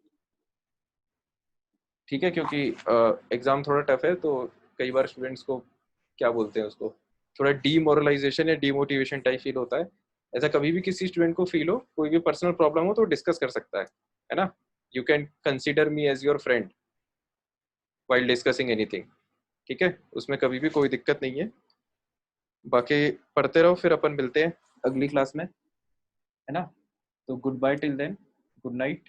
ठीक है, क्योंकि एग्जाम थोड़ा टफ है तो कई बार स्टूडेंट्स को क्या बोलते हैं उसको, थोड़ा डीमोरलाइजेशन या डीमोटिवेशन टाइप फील होता है। ऐसा कभी भी किसी स्टूडेंट को फील हो, कोई भी पर्सनल प्रॉब्लम हो तो डिस्कस कर सकता है ना। You can consider me as your friend while discussing anything, ठीक है, उसमें कभी भी कोई दिक्कत नहीं है। बाकी पढ़ते रहो, फिर अपन मिलते हैं अगली क्लास में, है ना। तो goodbye till then, good night.